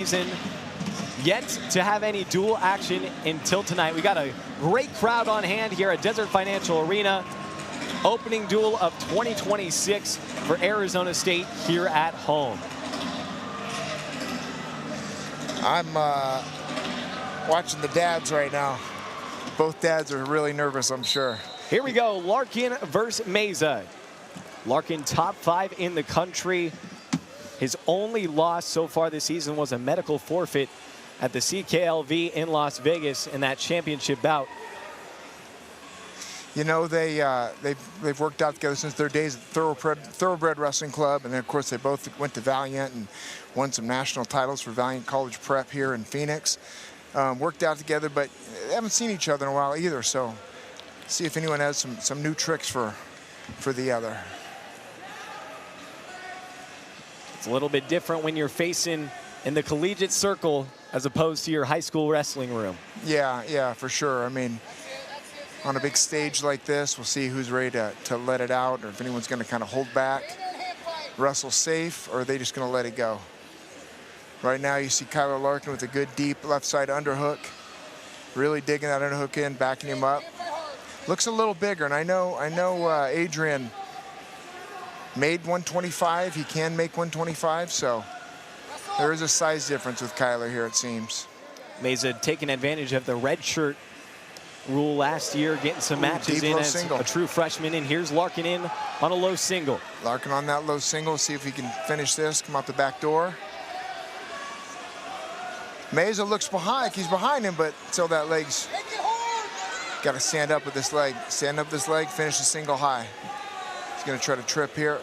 season yet to have any dual action until tonight. We got a great crowd on hand here at Desert Financial Arena. Opening duel of 2026 for Arizona State here at home. I'm watching the dads right now. Both dads are really nervous, I'm sure. Here we go, Larkin versus Mesa. Larkin top 5 in the country. His only loss so far this season was a medical forfeit at the CKLV in Las Vegas in that championship bout. You know, they've worked out together since their days at Thoroughbred Wrestling Club, and then of course they both went to Valiant and won some national titles for Valiant College Prep here in Phoenix. Worked out together, but they haven't seen each other in a while either. So, see if anyone has some new tricks for the other. It's a little bit different when you're facing in the collegiate circle as opposed to your high school wrestling room. Yeah, for sure. I mean, on a big stage like this, we'll see who's ready to let it out, or if anyone's going to kind of hold back, wrestle safe, or are they just going to let it go. Right now, you see Kyler Larkin with a good deep left side underhook, really digging that underhook in, backing him up. Looks a little bigger, and I know Adrian made 125. He can make 125, so there is a size difference with Kyler here, it seems. Mesa taking advantage of the red shirt rule last year, getting some matches in as a true freshman, and here's Larkin in on a low single. Larkin on that low single, see if he can finish this, come out the back door. Mesa looks behind, he's behind him, but still that leg's got to stand up with this leg. Stand up this leg, finish the single high. He's going to try to trip here.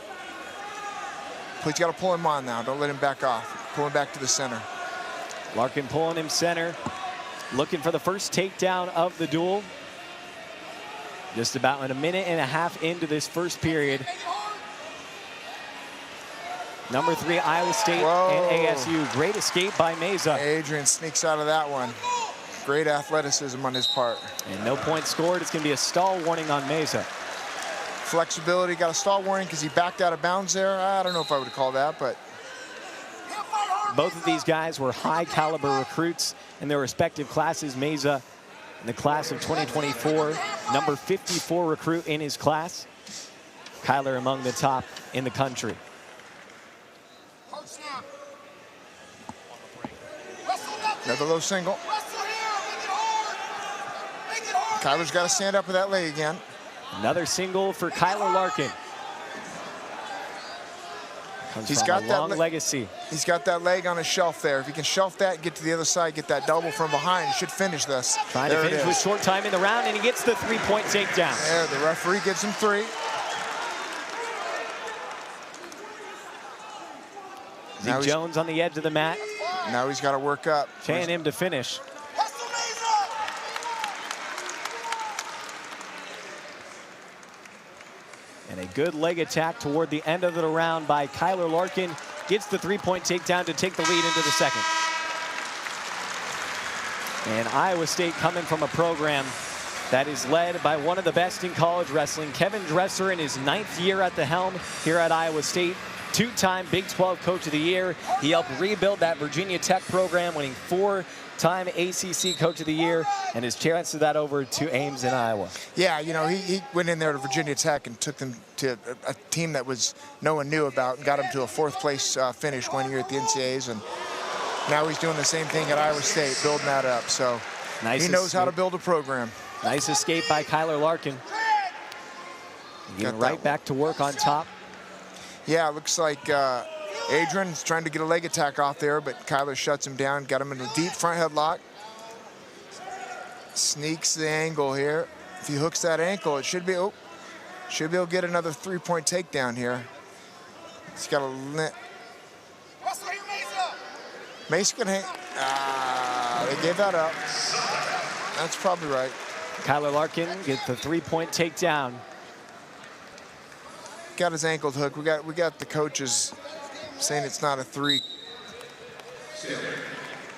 He's got to pull him on now, don't let him back off. Pull him back to the center. Larkin pulling him center. Looking for the first takedown of the duel. Just about a minute and a half into this first period. Number 3, Iowa State and ASU. Great escape by Mesa. Adrian sneaks out of that one. Great athleticism on his part. And no points scored. It's going to be a stall warning on Mesa. Flexibility, got a stall warning because he backed out of bounds there. I don't know if I would call that, but. Both of these guys were high caliber recruits in their respective classes. Mesa in the class of 2024, number 54 recruit in his class. Kyler among the top in the country. Another low single. Kyler's got to stand up with that leg again. Another single for Kyler Larkin. He's got that long legacy. He's got that leg on a shelf there. If he can shelf that, get to the other side, get that double from behind, he should finish this. Trying to finish with short time in the round, and he gets the 3-point takedown. There, the referee gives him 3. Zeke Jones on the edge of the mat. Now he's got to work up. Paying him to finish. And a good leg attack toward the end of the round by Kyler Larkin. Gets the 3-point takedown to take the lead into the second. And Iowa State coming from a program that is led by one of the best in college wrestling, Kevin Dresser, in his 9th year at the helm here at Iowa State. 2-time Big 12 Coach of the Year. He helped rebuild that Virginia Tech program, winning 4-time ACC Coach of the Year, and has transferred that over to Ames in Iowa. Yeah, you know, he went in there to Virginia Tech and took them to a team that no one knew about and got them to a 4th place finish one year at the NCAAs, and now he's doing the same thing at Iowa State, building that up. So he knows how to build a program. Nice escape by Kyler Larkin. Getting right back to work on top. Yeah, it looks like Adrian's trying to get a leg attack off there, but Kyler shuts him down, got him in a deep front headlock. Sneaks the angle here. If he hooks that ankle, it should be able to get another 3-point takedown here. He's got a Mesa can hang. They gave that up. That's probably right. Kyler Larkin gets the 3-point takedown. Got his ankles hooked. We got the coaches saying it's not a 3.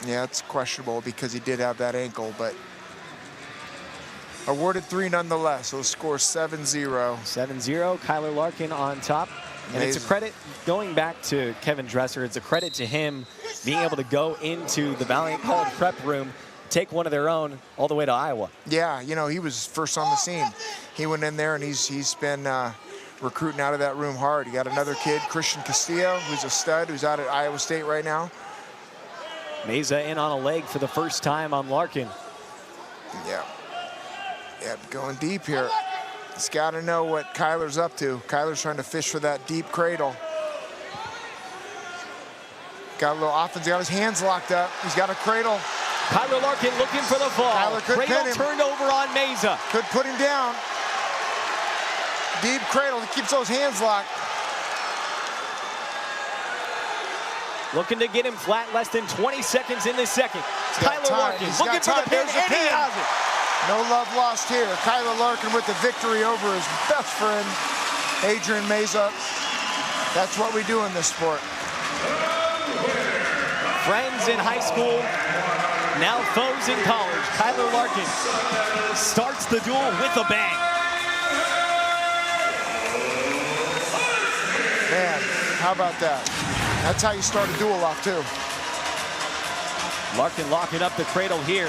Yeah, it's questionable because he did have that ankle, but awarded 3 nonetheless. So the score 7-0. 7-0. Kyler Larkin on top. And it's a credit, going back to Kevin Dresser, it's a credit to him being able to go into the Valiant College prep room, take one of their own all the way to Iowa. Yeah, you know, he was first on the scene. He went in there and he's been recruiting out of that room hard. You got another kid, Christian Castillo, who's a stud, who's out at Iowa State right now. Mesa in on a leg for the first time on Larkin. Yeah, going deep here. He's got to know what Kyler's up to. Kyler's trying to fish for that deep cradle. Got a little offense. He got his hands locked up. He's got a cradle. Kyler Larkin looking for the fall. Kyler could cradle pin him. Turned over on Mesa. Could put him down. Deep cradle. He keeps those hands locked. Looking to get him flat, less than 20 seconds in this second. Kyler Larkin looking for the pin, and he has it. No love lost here. Kyler Larkin with the victory over his best friend, Adrian Mesa. That's what we do in this sport. Friends in high school, now foes in college. Kyler Larkin starts the duel with a bang. Man, how about that? That's how you start a duel off, too. Larkin locking up the cradle here.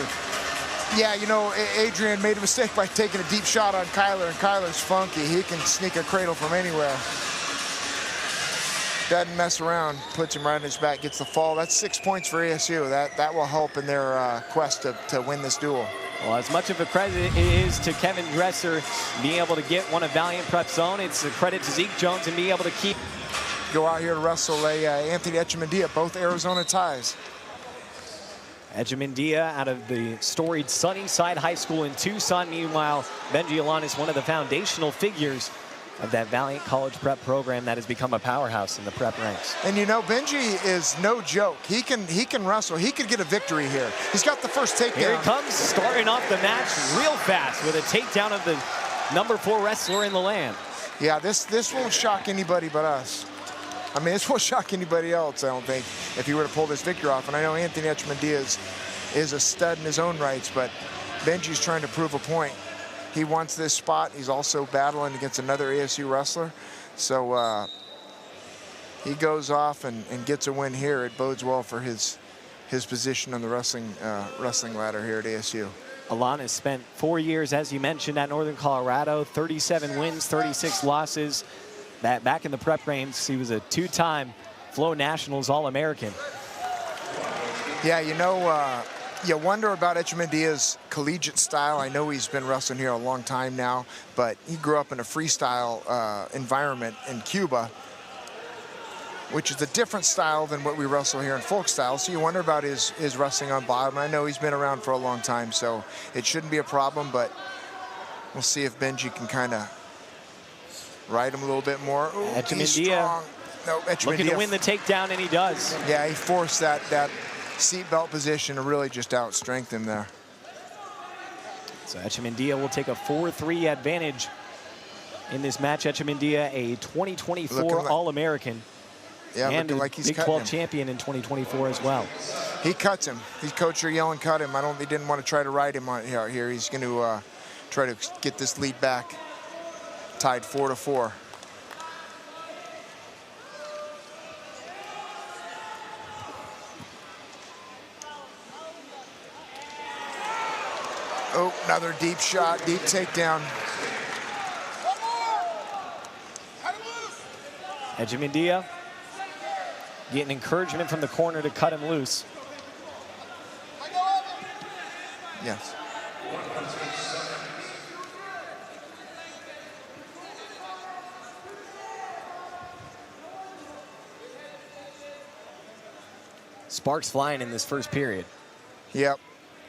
Yeah, you know, Adrian made a mistake by taking a deep shot on Kyler, and Kyler's funky. He can sneak a cradle from anywhere. Doesn't mess around, puts him right on his back, gets the fall. That's 6 points for ASU. That will help in their quest to win this duel. Well, as much of a credit it is to Kevin Dresser being able to get one of Valiant Prep's own, it's a credit to Zeke Jones and being able to keep. Go out here to wrestle Anthony Echemendia, both Arizona ties. Echemendia out of the storied Sunnyside High School in Tucson. Meanwhile, Benji Alanis, one of the foundational figures of that Valiant College prep program that has become a powerhouse in the prep ranks. And you know, Benji is no joke. He can wrestle. He could get a victory here. He's got the first takedown. Here he comes, starting off the match real fast with a takedown of the #4 wrestler in the land. Yeah, this won't shock anybody but us. I mean, this won't shock anybody else, I don't think, if he were to pull this victory off. And I know Anthony Echemendia is a stud in his own rights, but Benji's trying to prove a point. He wants this spot. He's also battling against another ASU wrestler. So he goes off and gets a win here. It bodes well for his position on the wrestling ladder here at ASU. Alanis spent 4 years, as you mentioned, at Northern Colorado, 37 wins, 36 losses. Back in the prep ranks, he was a 2-time Flow Nationals All-American. Yeah, you know, you wonder about Echemendia's collegiate style. I know he's been wrestling here a long time now, but he grew up in a freestyle environment in Cuba, which is a different style than what we wrestle here in folk style. So you wonder about his wrestling on bottom. I know he's been around for a long time, so it shouldn't be a problem, but we'll see if Benji can kind of ride him a little bit more. Ooh, Echemendia looking to win the takedown, and he does. Yeah, he forced that seatbelt position to really just out-strength him there. So Echemendia will take a 4-3 advantage in this match. Echemendia, a 2024 All-American. Yeah, and looking like he's Big 12 champion in 2024 as well. He cuts him. His coach are yelling, cut him. He didn't want to try to ride him out here. He's going to try to get this lead back. Tied 4-4. Oh, another deep shot, deep takedown. Echemendia getting encouragement from the corner to cut him loose. Yes. Sparks flying in this first period. Yep.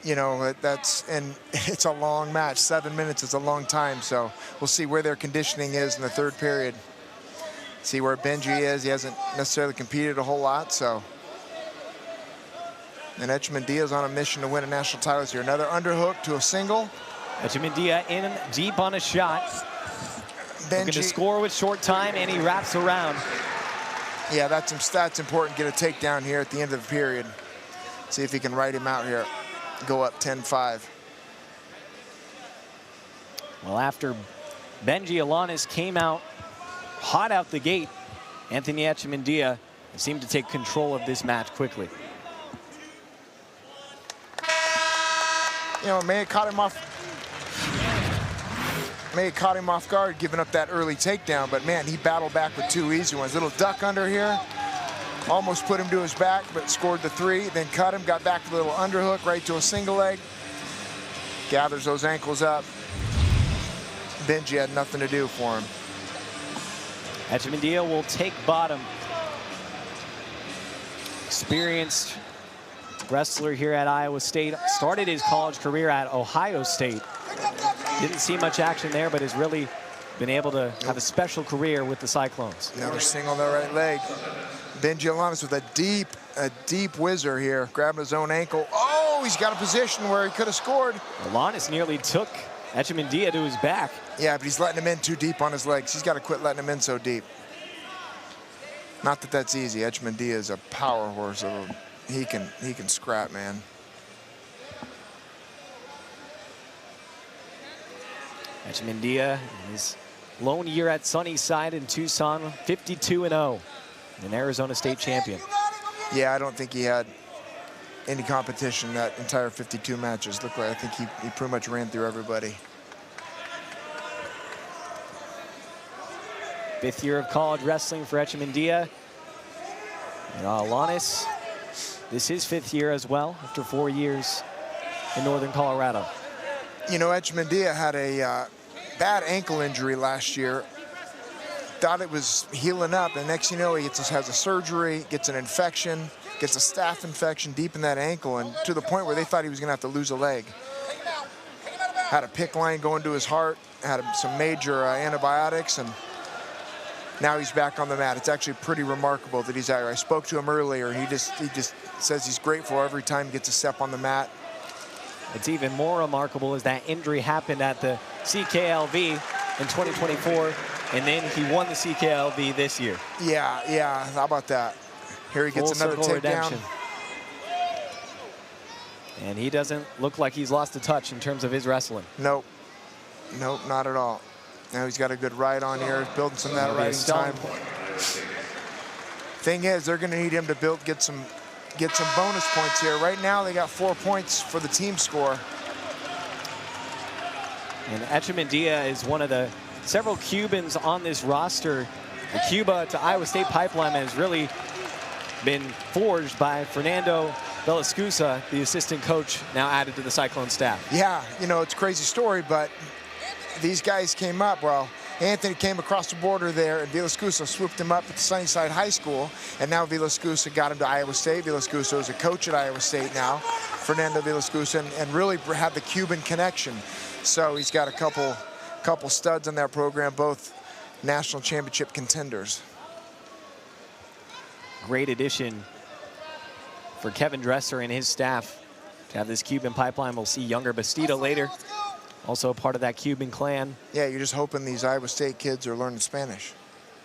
You know, and it's a long match. 7 minutes is a long time, so we'll see where their conditioning is in the third period. See where Benji is. He hasn't necessarily competed a whole lot, so. And Echemendia is on a mission to win a national title here. Another underhook to a single. Echemendia in deep on a shot. Benji looking to score with short time, and he wraps around. Yeah, that's important. Get a takedown here at the end of the period. See if he can ride him out here. Go up 10-5. Well, after Benji Alanis came out hot out the gate, Anthony Echemendia seemed to take control of this match quickly. You know, May caught him off guard, giving up that early takedown, but man, he battled back with 2 easy ones. Little duck under here, almost put him to his back, but scored the 3, then cut him, got back to a little underhook, right to a single leg. Gathers those ankles up. Benji had nothing to do for him. Echemendia will take bottom. Experienced wrestler here at Iowa State. Started his college career at Ohio State. Didn't see much action there, but has really been able to have a special career with the Cyclones. Another single on the right leg. Benji Alanis with a deep whizzer here, grabbing his own ankle. Oh, he's got a position where he could have scored. Alanis nearly took Echemendia to his back. Yeah, but he's letting him in too deep on his legs. He's got to quit letting him in so deep. Not that that's easy. Echemendia is a power horse. He can scrap, man. Echemendia, his lone year at Sunnyside in Tucson, 52-0, an Arizona State champion. Yeah, I don't think he had any competition that entire 52 matches. Looked like I think he pretty much ran through everybody. 5th year of college wrestling for Echemendia. Alanis, this is 5th year as well, after 4 years in Northern Colorado. You know, Echemendia had a bad ankle injury last year. Thought it was healing up, and next you know, he has a surgery, gets an infection, gets a staph infection deep in that ankle, and to the point where they thought he was gonna have to lose a leg. Had a PICC line going to his heart, had some major antibiotics, and now he's back on the mat. It's actually pretty remarkable that he's out here. I spoke to him earlier. He just says he's grateful every time he gets a step on the mat. It's even more remarkable as that injury happened at the CKLV in 2024, and then he won the CKLV this year. Yeah, how about that? Here he gets another takedown. And he doesn't look like he's lost a touch in terms of his wrestling. Nope, not at all. Now he's got a good ride on here, building some of that riding time. Thing is, they're gonna need him to get some bonus points here. Right now, they got 4 points for the team score. And Echemendia is one of the several Cubans on this roster. The Cuba to Iowa State pipeline has really been forged by Fernando Velasqueza, the assistant coach, now added to the Cyclone staff. Yeah, you know, it's a crazy story, but these guys came up. Well, Anthony came across the border there, and Velasqueza swooped him up at Sunnyside High School, and now Velasqueza got him to Iowa State. Velasqueza is a coach at Iowa State now, Fernando Velasqueza, and really had the Cuban connection. So he's got a couple studs in that program, both national championship contenders. Great addition for Kevin Dresser and his staff to have this Cuban pipeline. We'll see Yonger Bastida later, also a part of that Cuban clan. Yeah, you're just hoping these Iowa State kids are learning Spanish,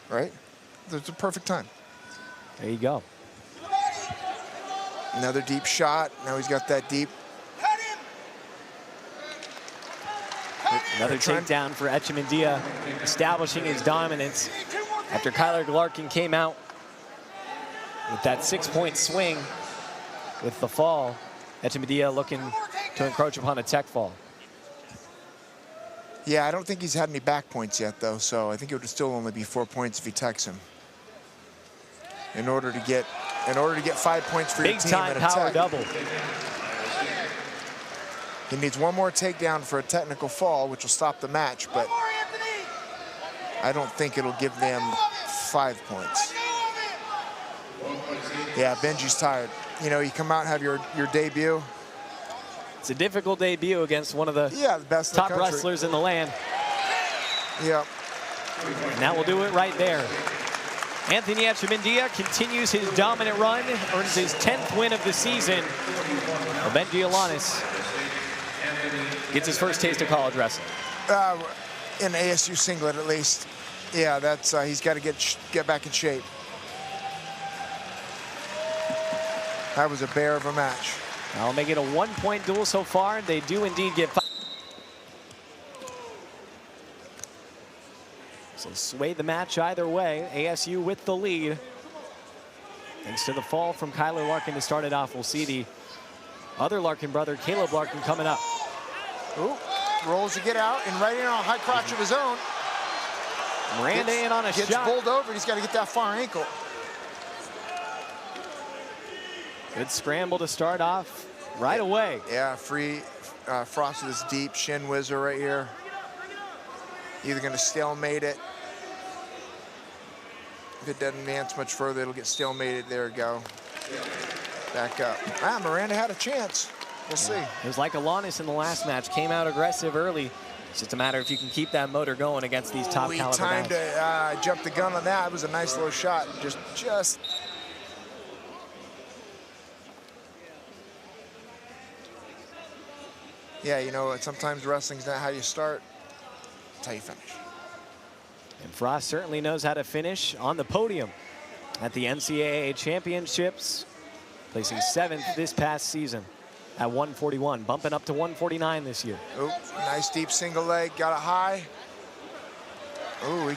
right? It's a perfect time. There you go. Another deep shot. Now he's got that deep. Another takedown for Echemendia, establishing his dominance after Kyler Larkin came out with that 6-point swing with the fall. Echemendia looking to encroach upon a tech fall. Yeah, I don't think he's had any back points yet, though, so I think it would still only be 4 points if he techs him. In order to get 5 points for your team at a big time power tech, double. He needs one more takedown for a technical fall, which will stop the match, but I don't think it'll give them 5 points. Yeah, Benji's tired. You know, you come out and have your debut. It's a difficult debut against one of the best top wrestlers in the land. Yeah. And that will do it right there. Anthony Echemendia continues his dominant run, earns his 10th win of the season. Benji Alanis gets his first taste of college wrestling. In ASU singlet, at least. Yeah, that's he's got to get back in shape. That was a bear of a match. I'll make it a 1-point duel so far. They do indeed get 5. So sway the match either way. ASU with the lead. Thanks to the fall from Kyler Larkin to start it off. We'll see the other Larkin brother, Caleb Larkin, coming up. Ooh, rolls to get out and right in on a high crotch of his own. Miranda in on a shot. Gets bowled over. He's got to get that far ankle. Good scramble to start off right away. Yeah, free Frost with his deep shin whizzer right here. Either going to stalemate it. If it doesn't advance much further, it'll get stalemated. There we go. Back up. Miranda had a chance. We'll see. It was like Alanis in the last match. Came out aggressive early. It's just a matter if you can keep that motor going against these top caliber guys. We timed to jump the gun on that. It was a nice little shot. Just. Yeah, you know, sometimes wrestling's not how you start, it's how you finish. And Frost certainly knows how to finish on the podium at the NCAA Championships, placing 7th this past season at 141, bumping up to 149 this year. Oh, nice deep single leg, got it high. Oh,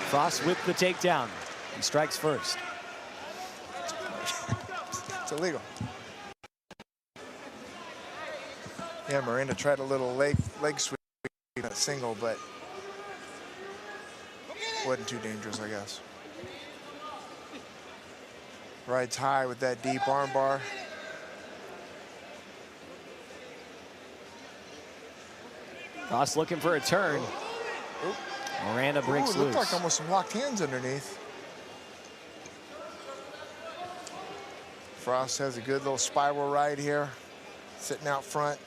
Frost with the takedown. He strikes first. It's illegal. Yeah, Miranda tried a little leg sweep that single, but wasn't too dangerous, I guess. Rides high with that deep arm bar. Frost looking for a turn. Miranda breaks loose. Looked like almost some locked hands underneath. Frost has a good little spiral ride here, sitting out front,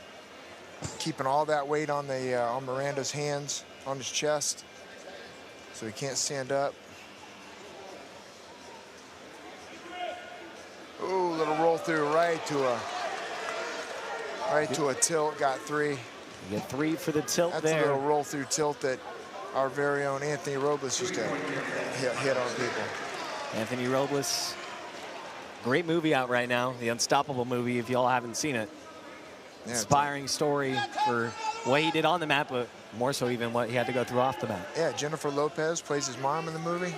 keeping all that weight on the on Miranda's hands, on his chest, so he can't stand up. Ooh, little roll through right to a tilt. Got 3. You get 3 for the tilt. That's there. A little roll through tilt that our very own Anthony Robles used to hit on people. Anthony Robles, great movie out right now, The Unstoppable movie, if y'all haven't seen it. Yeah, inspiring story for what he did on the mat, but more so even what he had to go through off the mat. Yeah, Jennifer Lopez plays his mom in the movie.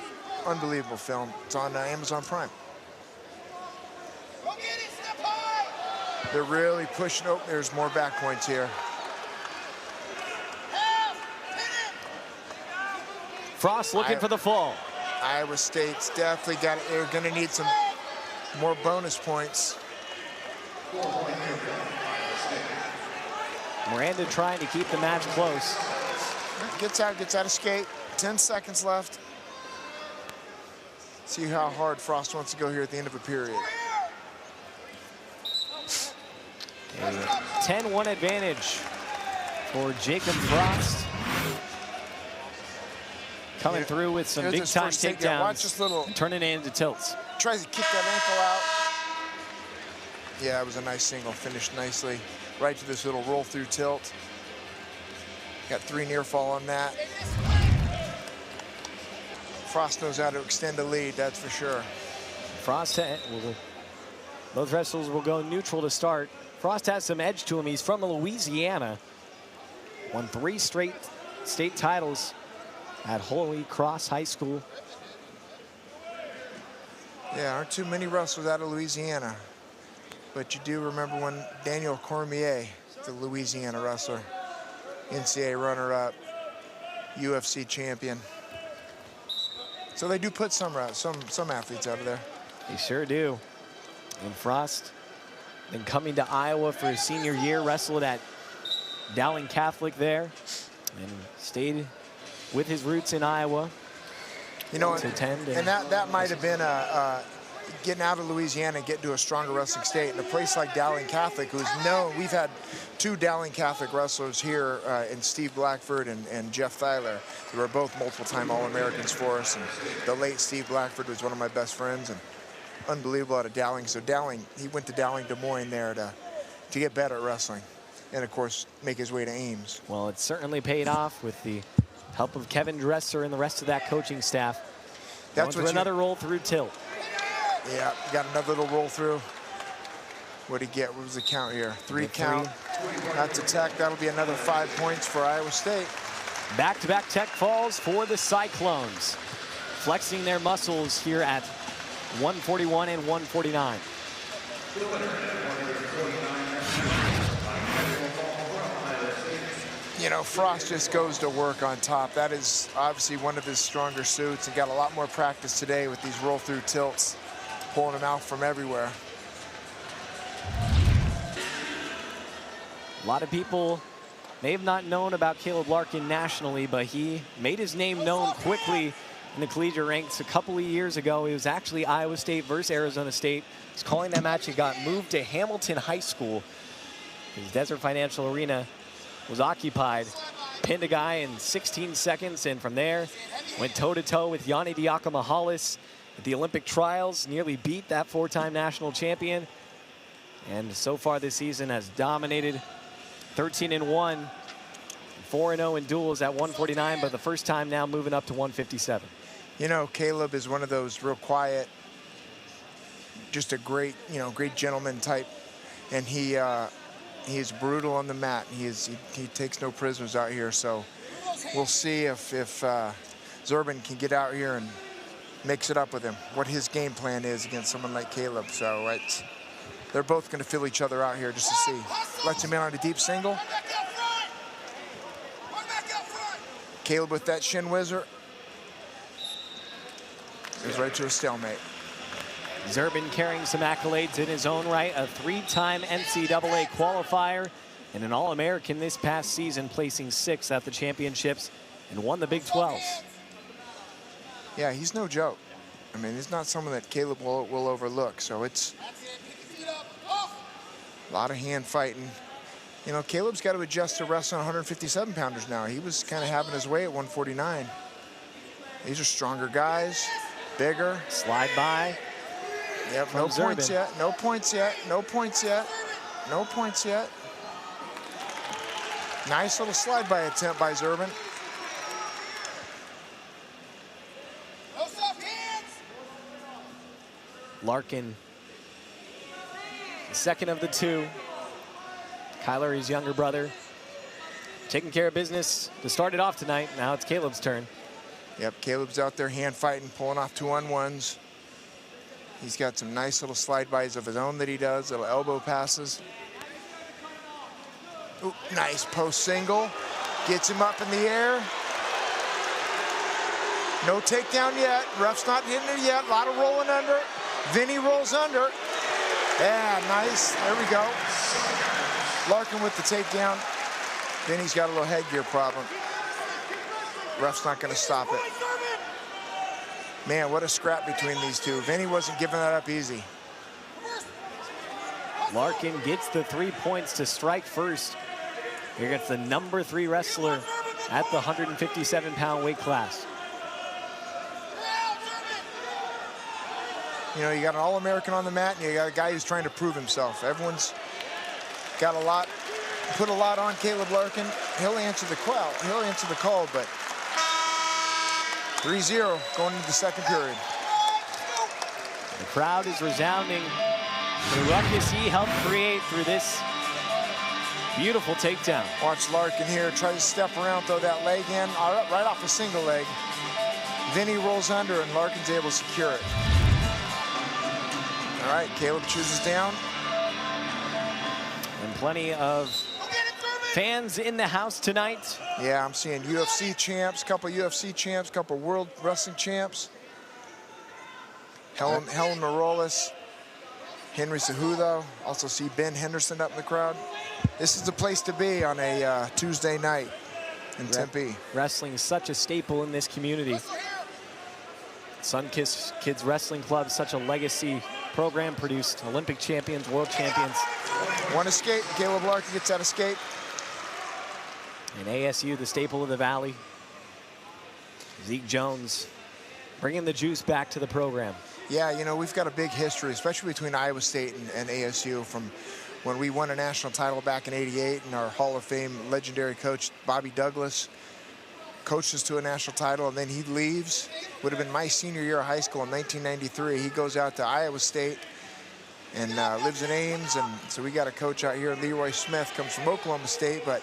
Unbelievable film. It's on Amazon Prime. They're really pushing. Oh, there's more back points here. Frost looking for the fall. Iowa State's definitely got it. They're going to need some more bonus points. Miranda trying to keep the match close. Gets out of skate. 10 seconds left. See how hard Frost wants to go here at the end of a period. A 10-1 advantage for Jacob Frost. Coming through with some big-time takedowns. Watch this little. Turning it into tilts. Tries to kick that ankle out. Yeah, it was a nice single. Finished nicely. Right to this little roll-through tilt. Got 3 near fall on that. Frost knows how to extend a lead, that's for sure. Frost, both wrestlers will go neutral to start. Frost has some edge to him. He's from Louisiana. Won 3 straight state titles at Holy Cross High School. Yeah, aren't too many wrestlers out of Louisiana. But you do remember when Daniel Cormier, the Louisiana wrestler, NCAA runner-up, UFC champion. So they do put some athletes out of there. They sure do. And Frost, then coming to Iowa for his senior year, wrestled at Dowling Catholic there, and stayed with his roots in Iowa. You know, and that might have been getting out of Louisiana and getting to a stronger wrestling state. In a place like Dowling Catholic, who's known, we've had 2 Dowling Catholic wrestlers here in Steve Blackford and Jeff Thyler, who were both multiple-time All-Americans for us. And the late Steve Blackford was one of my best friends, and unbelievable out of Dowling. So Dowling, he went to Dowling, Des Moines there to get better at wrestling, and of course make his way to Ames. Well, it certainly paid off with the help of Kevin Dresser and the rest of that coaching staff. That's another roll through tilt. Yeah, got another little roll through. What'd he get? What was the count here? 3 count. That's a tech. That'll be another 5 points for Iowa State. Back-to-back tech falls for the Cyclones, flexing their muscles here at 141 and 149. you know, Frost just goes to work on top. That is obviously one of his stronger suits, and got a lot more practice today with these roll-through tilts, pulling them out from everywhere. A lot of people may have not known about Caleb Larkin nationally, but he made his name known quickly in the collegiate ranks a couple of years ago. It was actually Iowa State versus Arizona State. He's calling that match. It got moved to Hamilton High School. His Desert Financial Arena was occupied. Pinned a guy in 16 seconds, and from there went toe-to-toe with Yanni Diakomahalis at the Olympic trials. Nearly beat that 4-time national champion. And so far this season has dominated. 13-1, 4-0 in duels at 149, but the first time now moving up to 157. You know, Caleb is one of those real quiet, just a great, you know, great gentleman type, and he is brutal on the mat. He takes no prisoners out here. So we'll see if Zerban can get out here and mix it up with him, what his game plan is against someone like Caleb. So they're both going to fill each other out here just to see. Lets him in on a deep single. Caleb with that shin whizzer. Goes right to a stalemate. Zerban carrying some accolades in his own right, a 3-time NCAA qualifier and an All-American this past season, placing 6th at the championships and won the Big 12. Yeah, he's no joke. I mean, he's not someone that Caleb will overlook. So it's a lot of hand fighting. You know, Caleb's got to adjust to wrestling 157-pounders now. He was kind of having his way at 149. These are stronger guys, bigger. Slide by. Yep, no points yet, no points yet, no points yet, no points yet. Nice little slide by attempt by Zerban. No soft hands. Larkin, the second of the two. Kyler, his younger brother, taking care of business to start it off tonight. Now it's Caleb's turn. Yep, Caleb's out there hand fighting, pulling off 2-on-1s. He's got some nice little slide bys of his own that he does, little elbow passes. Ooh, nice post single. Gets him up in the air. No takedown yet. Ref's not hitting it yet. A lot of rolling under. Vinnie rolls under. Yeah, nice. There we go. Larkin with the takedown. Vinnie's got a little headgear problem. Ref's not going to stop it. Man, what a scrap between these two. Vinnie wasn't giving that up easy. Larkin gets the 3 points to strike first. Here gets the number 3 wrestler at the 157-pound weight class. You know, you got an All-American on the mat, and you got a guy who's trying to prove himself. Everyone's got a lot, put a lot on Caleb Larkin. He'll answer the call. He'll answer the call, but 3-0 going into the second period. The crowd is resounding. The ruckus he helped create through this beautiful takedown. Watch Larkin here, try to step around, throw that leg in, right off a single leg. Vinnie rolls under, and Larkin's able to secure it. All right, Caleb chooses down. And plenty of fans in the house tonight. Yeah, I'm seeing UFC champs, couple UFC champs, couple World Wrestling champs. Helen Morales, Henry Cejudo. Also see Ben Henderson up in the crowd. This is the place to be on a Tuesday night in Tempe. Wrestling is such a staple in this community. Sunkiss Kids Wrestling Club, such a legacy program, produced Olympic champions, world champions. One escape, Caleb Larkin gets that escape. And ASU, the staple of the Valley. Zeke Jones bringing the juice back to the program. Yeah, you know, we've got a big history, especially between Iowa State and ASU, from when we won a national title back in '88, and our Hall of Fame legendary coach, Bobby Douglas, coached us to a national title, and then he leaves. Would have been my senior year of high school in 1993. He goes out to Iowa State and lives in Ames, and so we got a coach out here, Leroy Smith, comes from Oklahoma State, but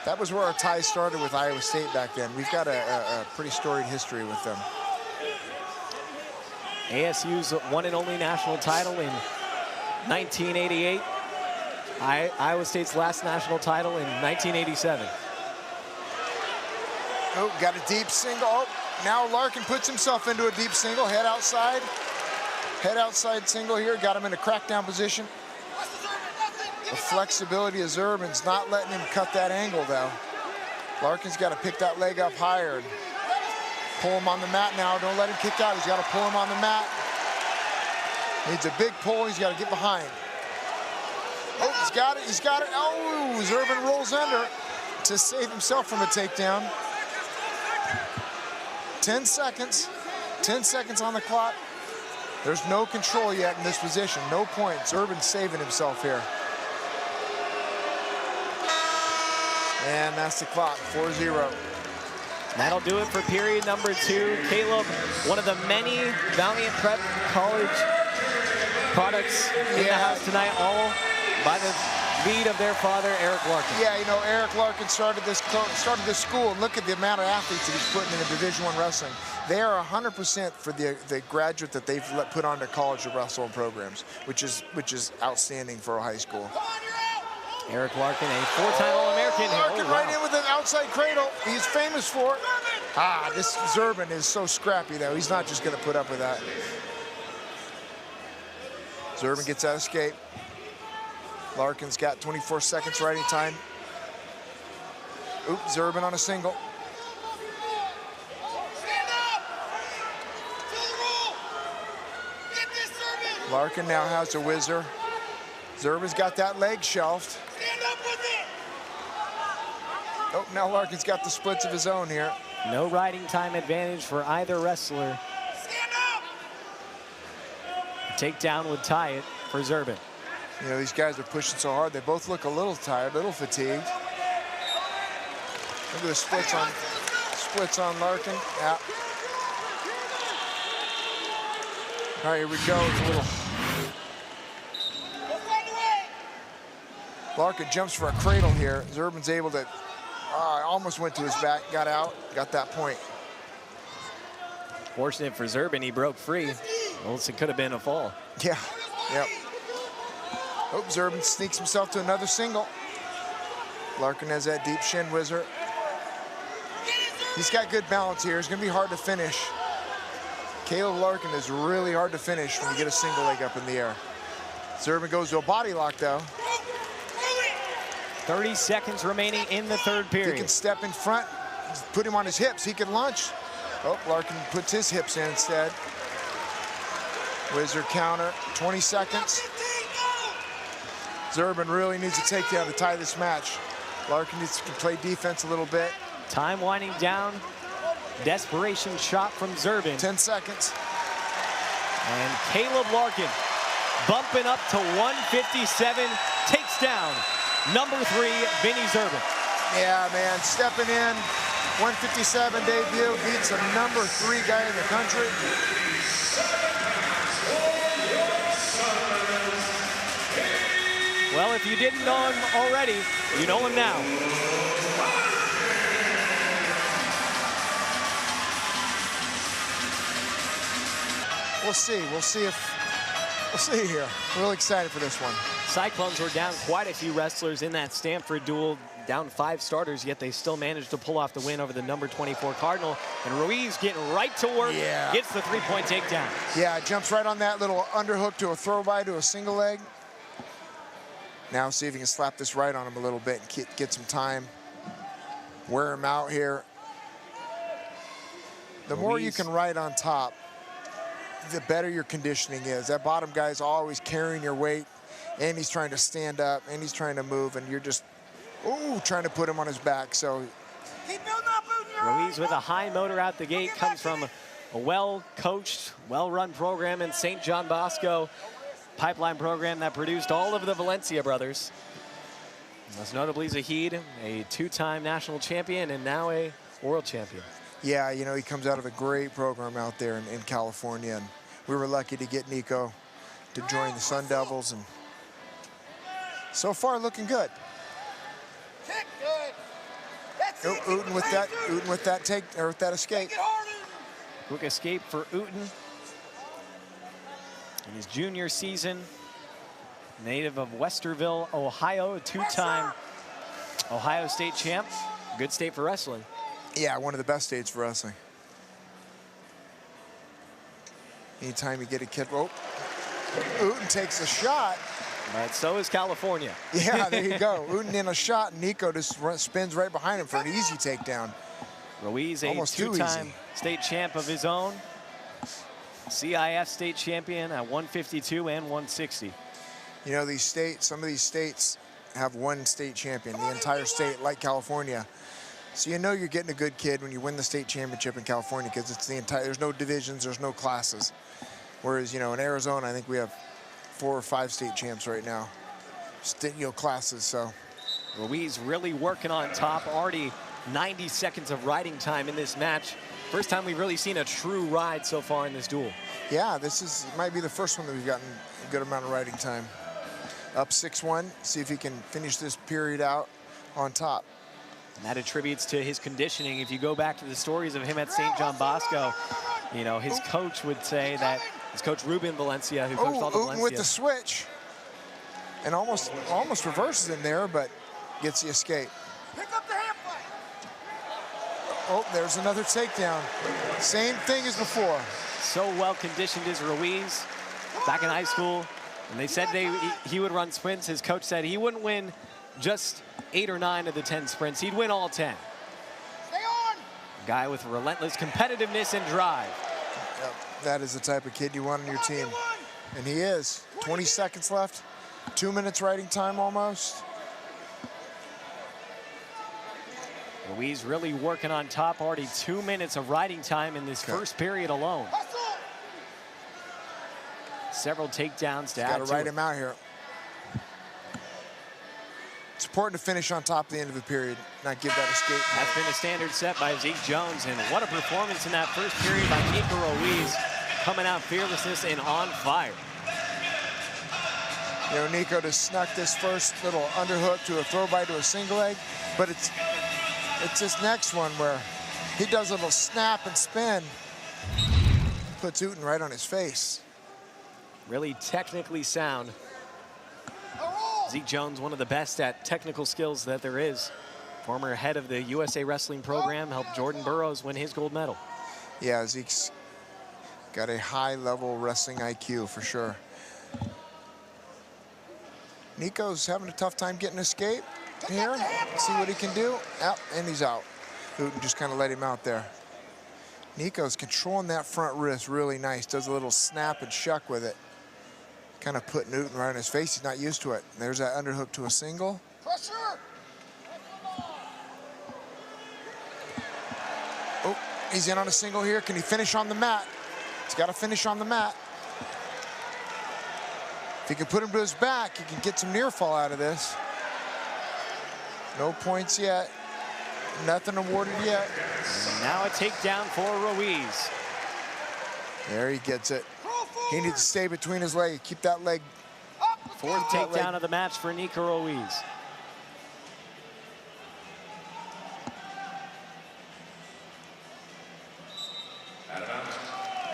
that was where our ties started with Iowa State back then. We've got a pretty storied history with them. ASU's one and only national title in 1988. Iowa State's last national title in 1987. Oh, got a deep single. Oh, now Larkin puts himself into a deep single. Head outside. Head outside single here. Got him in a crackdown position. The flexibility of Zerban's not letting him cut that angle, though. Larkin's got to pick that leg up higher and pull him on the mat now. Don't let him kick out. He's got to pull him on the mat. Needs a big pull. He's got to get behind. Oh, he's got it. He's got it. Oh, Zerban rolls under to save himself from a takedown. 10 seconds. 10 seconds on the clock. There's no control yet in this position. No point. Zerban's saving himself here. And that's the clock, 4-0. That'll do it for period number 2. Caleb, one of the many Valiant Prep College products in the house tonight, all by the lead of their father, Eric Larkin. Yeah, you know, Eric Larkin started this school, and look at the amount of athletes that he's putting into Division I wrestling. They are 100% for the graduate that they've put on to college wrestling programs, which is outstanding for a high school. Eric Larkin, a 4-time All-American. Larkin right in with an outside cradle. He's famous for it. This Zerban is so scrappy, though. He's not just going to put up with that. Zerban gets that escape. Larkin's got 24 seconds riding time. Oops, Zerban on a single. Stand up! To the rule! Get this, Zerban! Larkin now has a whizzer. Zerban's got that leg shelved. Stand up with it! Oh, now Larkin's got the splits of his own here. No riding time advantage for either wrestler. Stand up! Takedown would tie it for Zerban. You know, these guys are pushing so hard. They both look a little tired, a little fatigued. Look at the splits on Larkin. Yeah. All right, here we go. It's a little. Larkin jumps for a cradle here. Zerban's able to, almost went to his back, got out, got that point. Fortunate for Zerban, he broke free. Else it could have been a fall. Yeah, yep. Oh, Zerban sneaks himself to another single. Larkin has that deep shin whizzer. He's got good balance here. It's gonna be hard to finish. Caleb Larkin is really hard to finish when you get a single leg up in the air. Zerban goes to a body lock, though. 30 seconds remaining in the third period. He can step in front, put him on his hips. He can launch. Oh, Larkin puts his hips in instead. Whizzer counter, 20 seconds. Zerban really needs a takedown to tie this match. Larkin needs to play defense a little bit. Time winding down. Desperation shot from Zerban. 10 seconds. And Caleb Larkin bumping up to 157, takes down number 3, Vinnie Zerban. Yeah, man, stepping in, 157 debut, beats a number 3 guy in the country. Well, if you didn't know him already, you know him now. We'll see here. We're really excited for this one. Cyclones were down quite a few wrestlers in that Stanford duel, down 5 starters, yet they still managed to pull off the win over the number 24 Cardinal. And Ruiz getting right to work, gets the 3-point takedown. Yeah, jumps right on that little underhook to a throw by to a single leg. Now see if he can slap this right on him a little bit and get some time. Wear him out here. The more you can ride on top, the better your conditioning is. That bottom guy's always carrying your weight, and he's trying to stand up, and he's trying to move, and you're just, trying to put him on his back. So Keep building up, Ruiz with a high motor out the gate, comes from a well-coached, well-run program in St. John Bosco, pipeline program that produced all of the Valencia brothers. Most notably Zahid, a 2-time national champion and now a world champion. yeah, you know, he comes out of a great program out there in California, and we were lucky to get Nico to join the Sun Devils, and so far looking good. Kick good. That's it. Utton with that escape. Make it harder. Quick escape for Utton in his junior season. Native of Westerville, Ohio, a 2-time Ohio State champ. Good state for wrestling. Yeah, one of the best states for wrestling. Anytime you get a kid, oh, Utton takes a shot. But so is California. Yeah, there you go. Utton in a shot, and Nico just spins right behind him for an easy takedown. Ruiz, a two-time state champ of his own. CIF state champion at 152 and 160. You know, these states, some of these states have one state champion, the entire state, like California. So you know you're getting a good kid when you win the state championship in California, because it's the entire, there's no divisions, there's no classes. Whereas, you know, in Arizona, I think we have 4 or 5 state champs right now, classes, so. Ruiz really working on top, already 90 seconds of riding time in this match. First time we've really seen a true ride so far in this duel. Yeah, this might be the first one that we've gotten a good amount of riding time. Up 6-1, see if he can finish this period out on top. And that attributes to his conditioning. If you go back to the stories of him at St. John Bosco, you know, his coach would say that, his coach Ruben Valencia, who coached all the Valencia. With the switch, and almost reverses him there, but gets the escape. Pick up the hand fight. Oh, there's another takedown. Same thing as before. So well conditioned is Ruiz. Back in high school, and they said he would run sprints. His coach said he wouldn't win just 8 or 9 of the 10 sprints. He'd win all 10. Stay on. A guy with relentless competitiveness and drive. Yep, that is the type of kid you want on your team. And he is. 20 seconds left. 2 minutes riding time almost. Ruiz really working on top. Already 2 minutes of riding time in this first period alone. Several takedowns to add to it. Got to ride him out here. It's important to finish on top at the end of the period, not give that escape. That's been a standard set by Zeke Jones, and what a performance in that first period by Nico Ruiz, coming out fearlessness and on fire. You know, Nico just snuck this first little underhook to a throw by to a single leg, but it's this next one where he does a little snap and spin, puts Utton right on his face. Really technically sound. Zeke Jones, one of the best at technical skills that there is. Former head of the USA Wrestling program, helped Jordan Burroughs win his gold medal. Yeah, Zeke's got a high-level wrestling IQ for sure. Nico's having a tough time getting escape here. See what he can do. Yep, and he's out. Utton just kind of let him out there. Nico's controlling that front wrist really nice. Does a little snap and shuck with it. Kind of putting Utton right in his face. He's not used to it. There's that underhook to a single. Pressure. Oh, he's in on a single here. Can he finish on the mat? He's got to finish on the mat. If he can put him to his back, he can get some near fall out of this. No points yet. Nothing awarded yet. And now a takedown for Ruiz. There he gets it. He needs to stay between his legs. Keep that leg. Fourth takedown of the match for Nico Ruiz.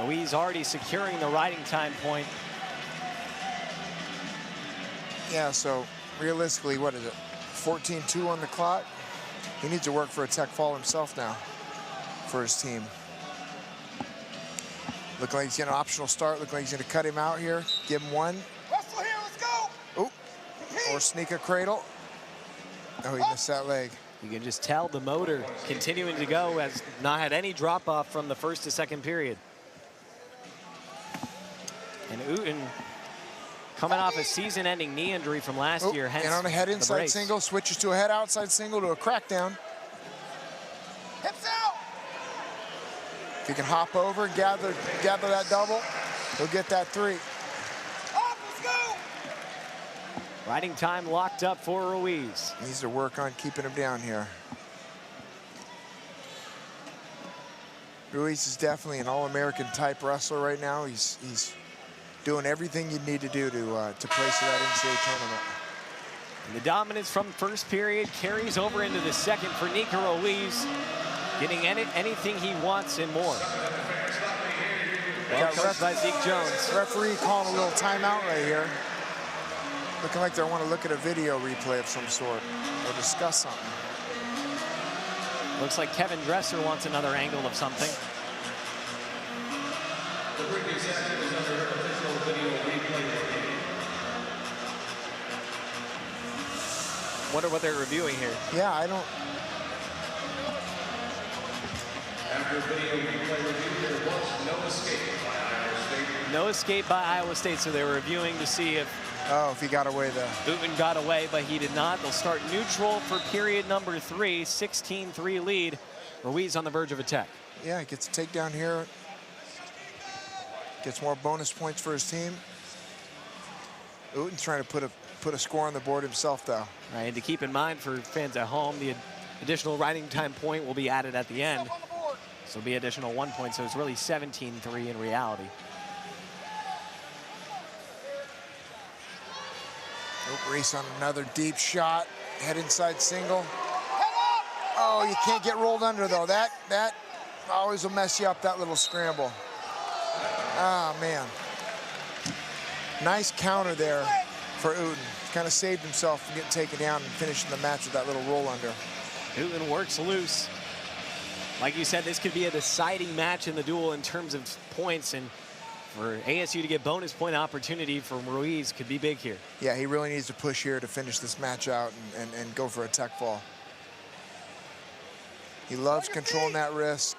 Ruiz already securing the riding time point. Yeah, so realistically, what is it? 14-2 on the clock. He needs to work for a tech fall himself now for his team. Look like he's getting an optional start. Look like he's going to cut him out here. Give him one. Wrestle here, let's go. Ooh. Or sneak a cradle. Oh, he missed that leg. You can just tell the motor continuing to go, has not had any drop off from the first to second period. And Utton coming off a season-ending knee injury from last year. Hence and on a head inside single, switches to a head outside single to a crackdown. Hips out. If he can hop over and gather that double, he'll get that 3. Up, let's go. Riding time locked up for Ruiz. Needs to work on keeping him down here. Ruiz is definitely an All-American type wrestler right now. He's doing everything you need to do to place at that NCAA tournament. And the dominance from first period carries over into the second for Nico Ruiz, getting anything he wants and more. Well coached by Zeke Jones. Referee calling a little timeout right here. Looking like they want to look at a video replay of some sort or discuss something. Looks like Kevin Dresser wants another angle of something. Wonder what they're reviewing here. Yeah, I don't. After video replay review, there was no escape by Iowa State. No escape by Iowa State, so they were reviewing to see if If he got away there. Utton got away, but he did not. They'll start neutral for period number 3, 16-3 lead. Ruiz on the verge of attack. Yeah, he gets a takedown here. Gets more bonus points for his team. Utton's trying to put a score on the board himself, though. Right, and to keep in mind for fans at home, the additional riding time point will be added at the end. So it'll be additional 1 point, so it's really 17-3 in reality. Ruiz on another deep shot. Head inside single. Oh, you can't get rolled under, though. That always will mess you up, that little scramble. Ah, man. Nice counter there for Utton. Kind of saved himself from getting taken down and finishing the match with that little roll under. Utton works loose. Like you said, this could be a deciding match in the duel in terms of points, and for ASU to get bonus point opportunity from Ruiz could be big here. Yeah, he really needs to push here to finish this match out and go for a tech fall. He loves controlling that wrist.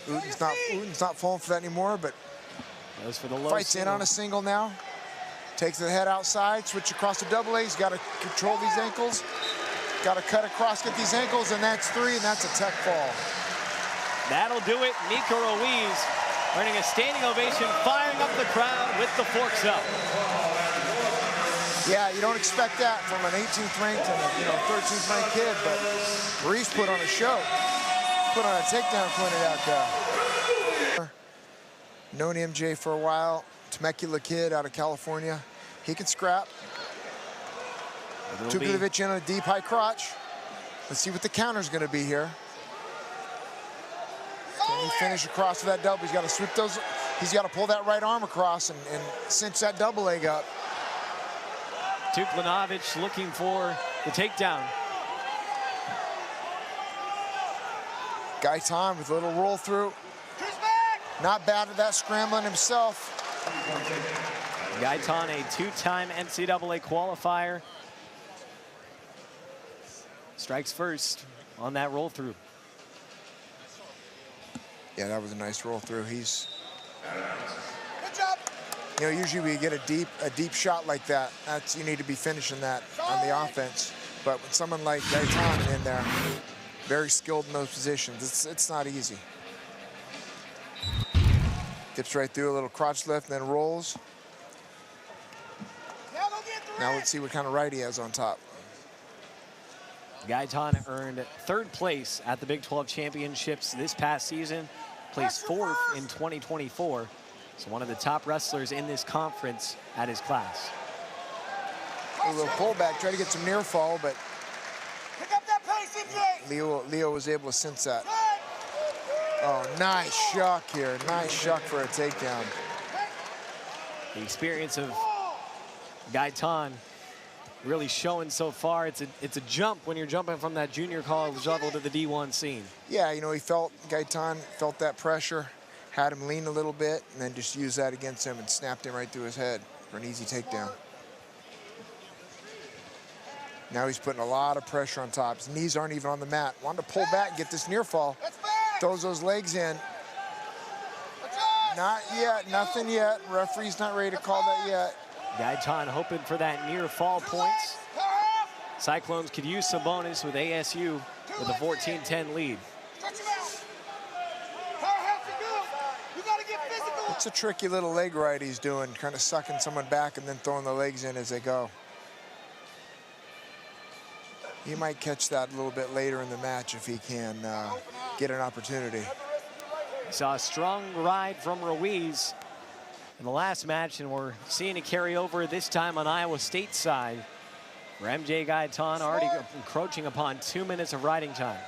Utton's not falling for that anymore, but goes for the low fights single. in on a single now. Takes the head outside, switch across to double A. He's got to control these ankles. Got to cut across, get these ankles, and that's 3, and that's a tech fall. That'll do it. Nico Ruiz earning a standing ovation, firing up the crowd with the forks up. Yeah, you don't expect that from an 18th ranked and a 13th ranked kid, but Ruiz put on a show. Put on a takedown, pointed out there. Known MJ for a while. Temecula kid out of California. He can scrap. Duke Devenovich in on a deep high crotch. Let's see what the counter's going to be here. Can he finish across with that double? He's got to sweep those. He's got to pull that right arm across and cinch that double leg up. Duke Devenovich looking for the takedown. Gaitan with a little roll through. Not bad at that scrambling himself. Gaitan, a 2-time NCAA qualifier. Strikes first on that roll through. Yeah, that was a nice roll through. He's, Good job. usually we get a deep shot like that. You need to be finishing that on the offense. But with someone like Gaitan in there, very skilled in those positions, it's not easy. Dips right through, a little crotch lift, and then rolls. Now let's see what kind of right he has on top. Gaitan earned 3rd place at the Big 12 Championships this past season, placed 4th in 2024. So one of the top wrestlers in this conference at his class. A little pullback, try to get some near fall, but Pick up that pace, MJ. Leo was able to sense that. Oh, nice shuck here. Nice shuck for a takedown. The experience of Gaitan really showing so far. It's a jump when you're jumping from that junior college level to the D1 scene. Yeah, Gaitan felt that pressure, had him lean a little bit, and then just used that against him and snapped him right through his head for an easy takedown. Now he's putting a lot of pressure on top. His knees aren't even on the mat. Wanted to pull back and get this near fall. Throws those legs in. Not yet, nothing yet. Referee's not ready to call that yet. Gaitan hoping for that near fall points. Cyclones could use some bonus with ASU with a 14-10 lead. It's a tricky little leg right he's doing, kind of sucking someone back and then throwing the legs in as they go. He might catch that a little bit later in the match if he can get an opportunity. Saw a strong ride from Ruiz in the last match, and we're seeing it carry over this time on Iowa State side, where MJ Gaitan already encroaching upon 2 minutes of riding time.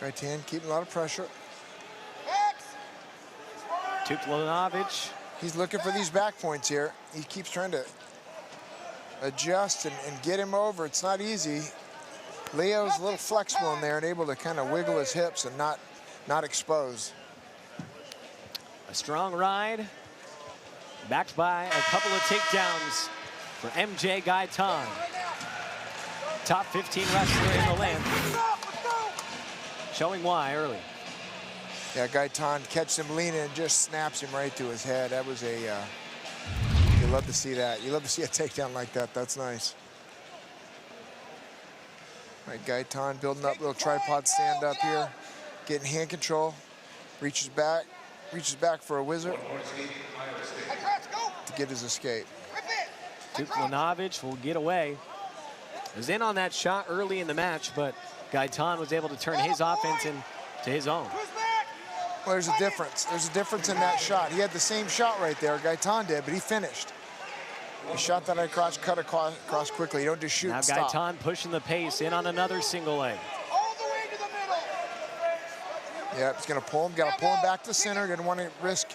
Gaitan keeping a lot of pressure. Duke Devenovich. He's looking for these back points here. He keeps trying to adjust and get him over. It's not easy. Leo's a little flexible in there and able to kind of wiggle his hips and not expose. A strong ride, backed by a couple of takedowns for MJ Gaitan. Top 15 wrestler in the land. Showing why early. Yeah, Gaitan catches him leaning and just snaps him right to his head. That was a, you love to see that. You love to see a takedown like that. That's nice. All right, Gaitan building up, little tripod stand up here. Getting hand control. Reaches back for a wizard to get his escape. Duke Devenovich will get away. Was in on that shot early in the match, but Gaitan was able to turn his offense into his own. Well, there's a difference. There's a difference in that shot. He had the same shot right there, Gaitan did, but he finished. He shot that across, cut across quickly. You don't just shoot now and stop. Gaitan pushing the pace, in on another single leg. All the way to the middle. Yeah, he's gonna pull him. Got to pull him back to the center. Didn't want to risk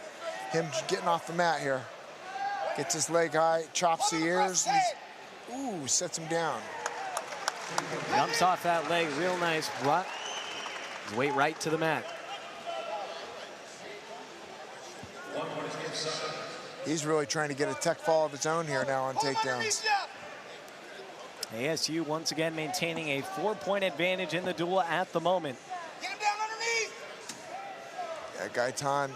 him getting off the mat here. Gets his leg high, chops the ears. Ooh, sets him down. Jumps off that leg real nice. Brought his weight right to the mat. He's really trying to get a tech fall of his own here now on takedowns. ASU once again maintaining a 4-point advantage in the duel at the moment. Get him down underneath. Yeah, Gaitan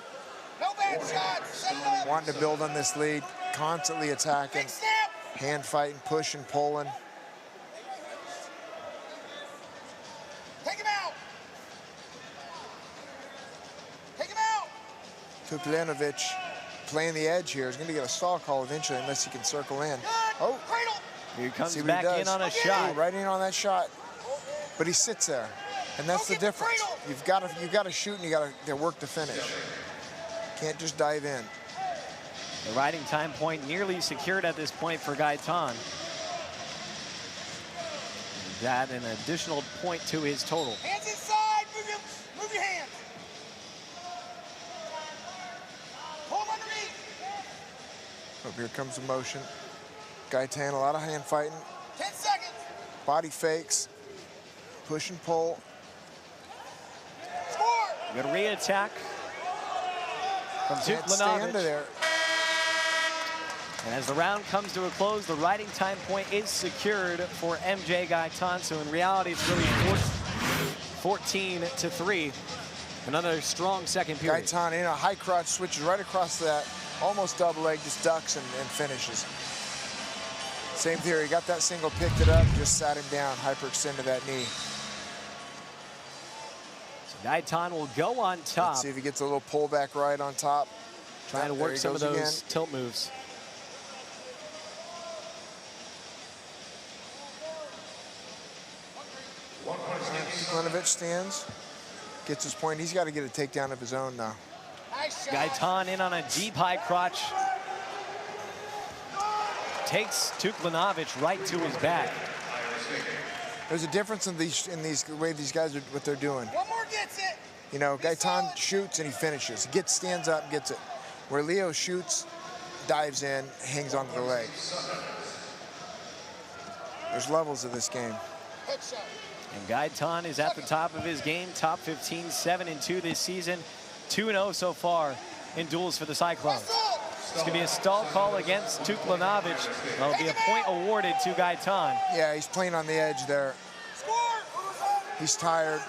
No bad shots. Set it up. wanting to build on this lead, constantly attacking, Big snap. hand fighting, pushing, pulling. Take him out. Take him out. Duke Devenovich playing the edge here. He's going to get a stall call eventually unless he can circle in. Good. Oh, Cradle. Here he comes see what back he does. in on a Ooh, shot. right in on that shot. But he sits there, and that's the Go get the difference. cradle. You've got to shoot and you got to work to finish. Can't just dive in. The riding time point nearly secured at this point for Gaitan. That an additional point to his total. Hands inside. Move your hands. Pull him underneath. Oh, here comes the motion. Gaitan, a lot of hand fighting. 10 seconds. Body fakes. Push and pull. Score. Good re-attack from Duke Can't stay under Devenovich. there. And as the round comes to a close, the riding time point is secured for MJ Gaitan. So in reality, it's really 14-3. Another strong second period. Gaitan in a high crotch, switches right across that, almost double leg, just ducks and finishes. Same theory, got that single, picked it up, just sat him down, hyperextended that knee. So Gaitan will go on top. Let's see if he gets a little pullback right on top. Trying to There work he some of goes those again. tilt moves. Devenovich stands, gets his point. He's got to get a takedown of his own now. Nice shot. Gaitan in on a deep high crotch. Takes Duke Devenovich right to his back. There's a difference in the way these guys are, what they're doing. One more gets it. You know, Gaitan shoots and he finishes. He stands up, gets it. Where Leo shoots, dives in, hangs onto the leg. There's levels of this game. Headshot. And Gaitan is at the top of his game. Top 15, 7-2 this season. 2-0 so far in duels for the Cyclones. It's going to be a stall call against Duke Devenovich. That'll be a point awarded to Gaitan. Yeah, he's playing on the edge there. Score. He's tired.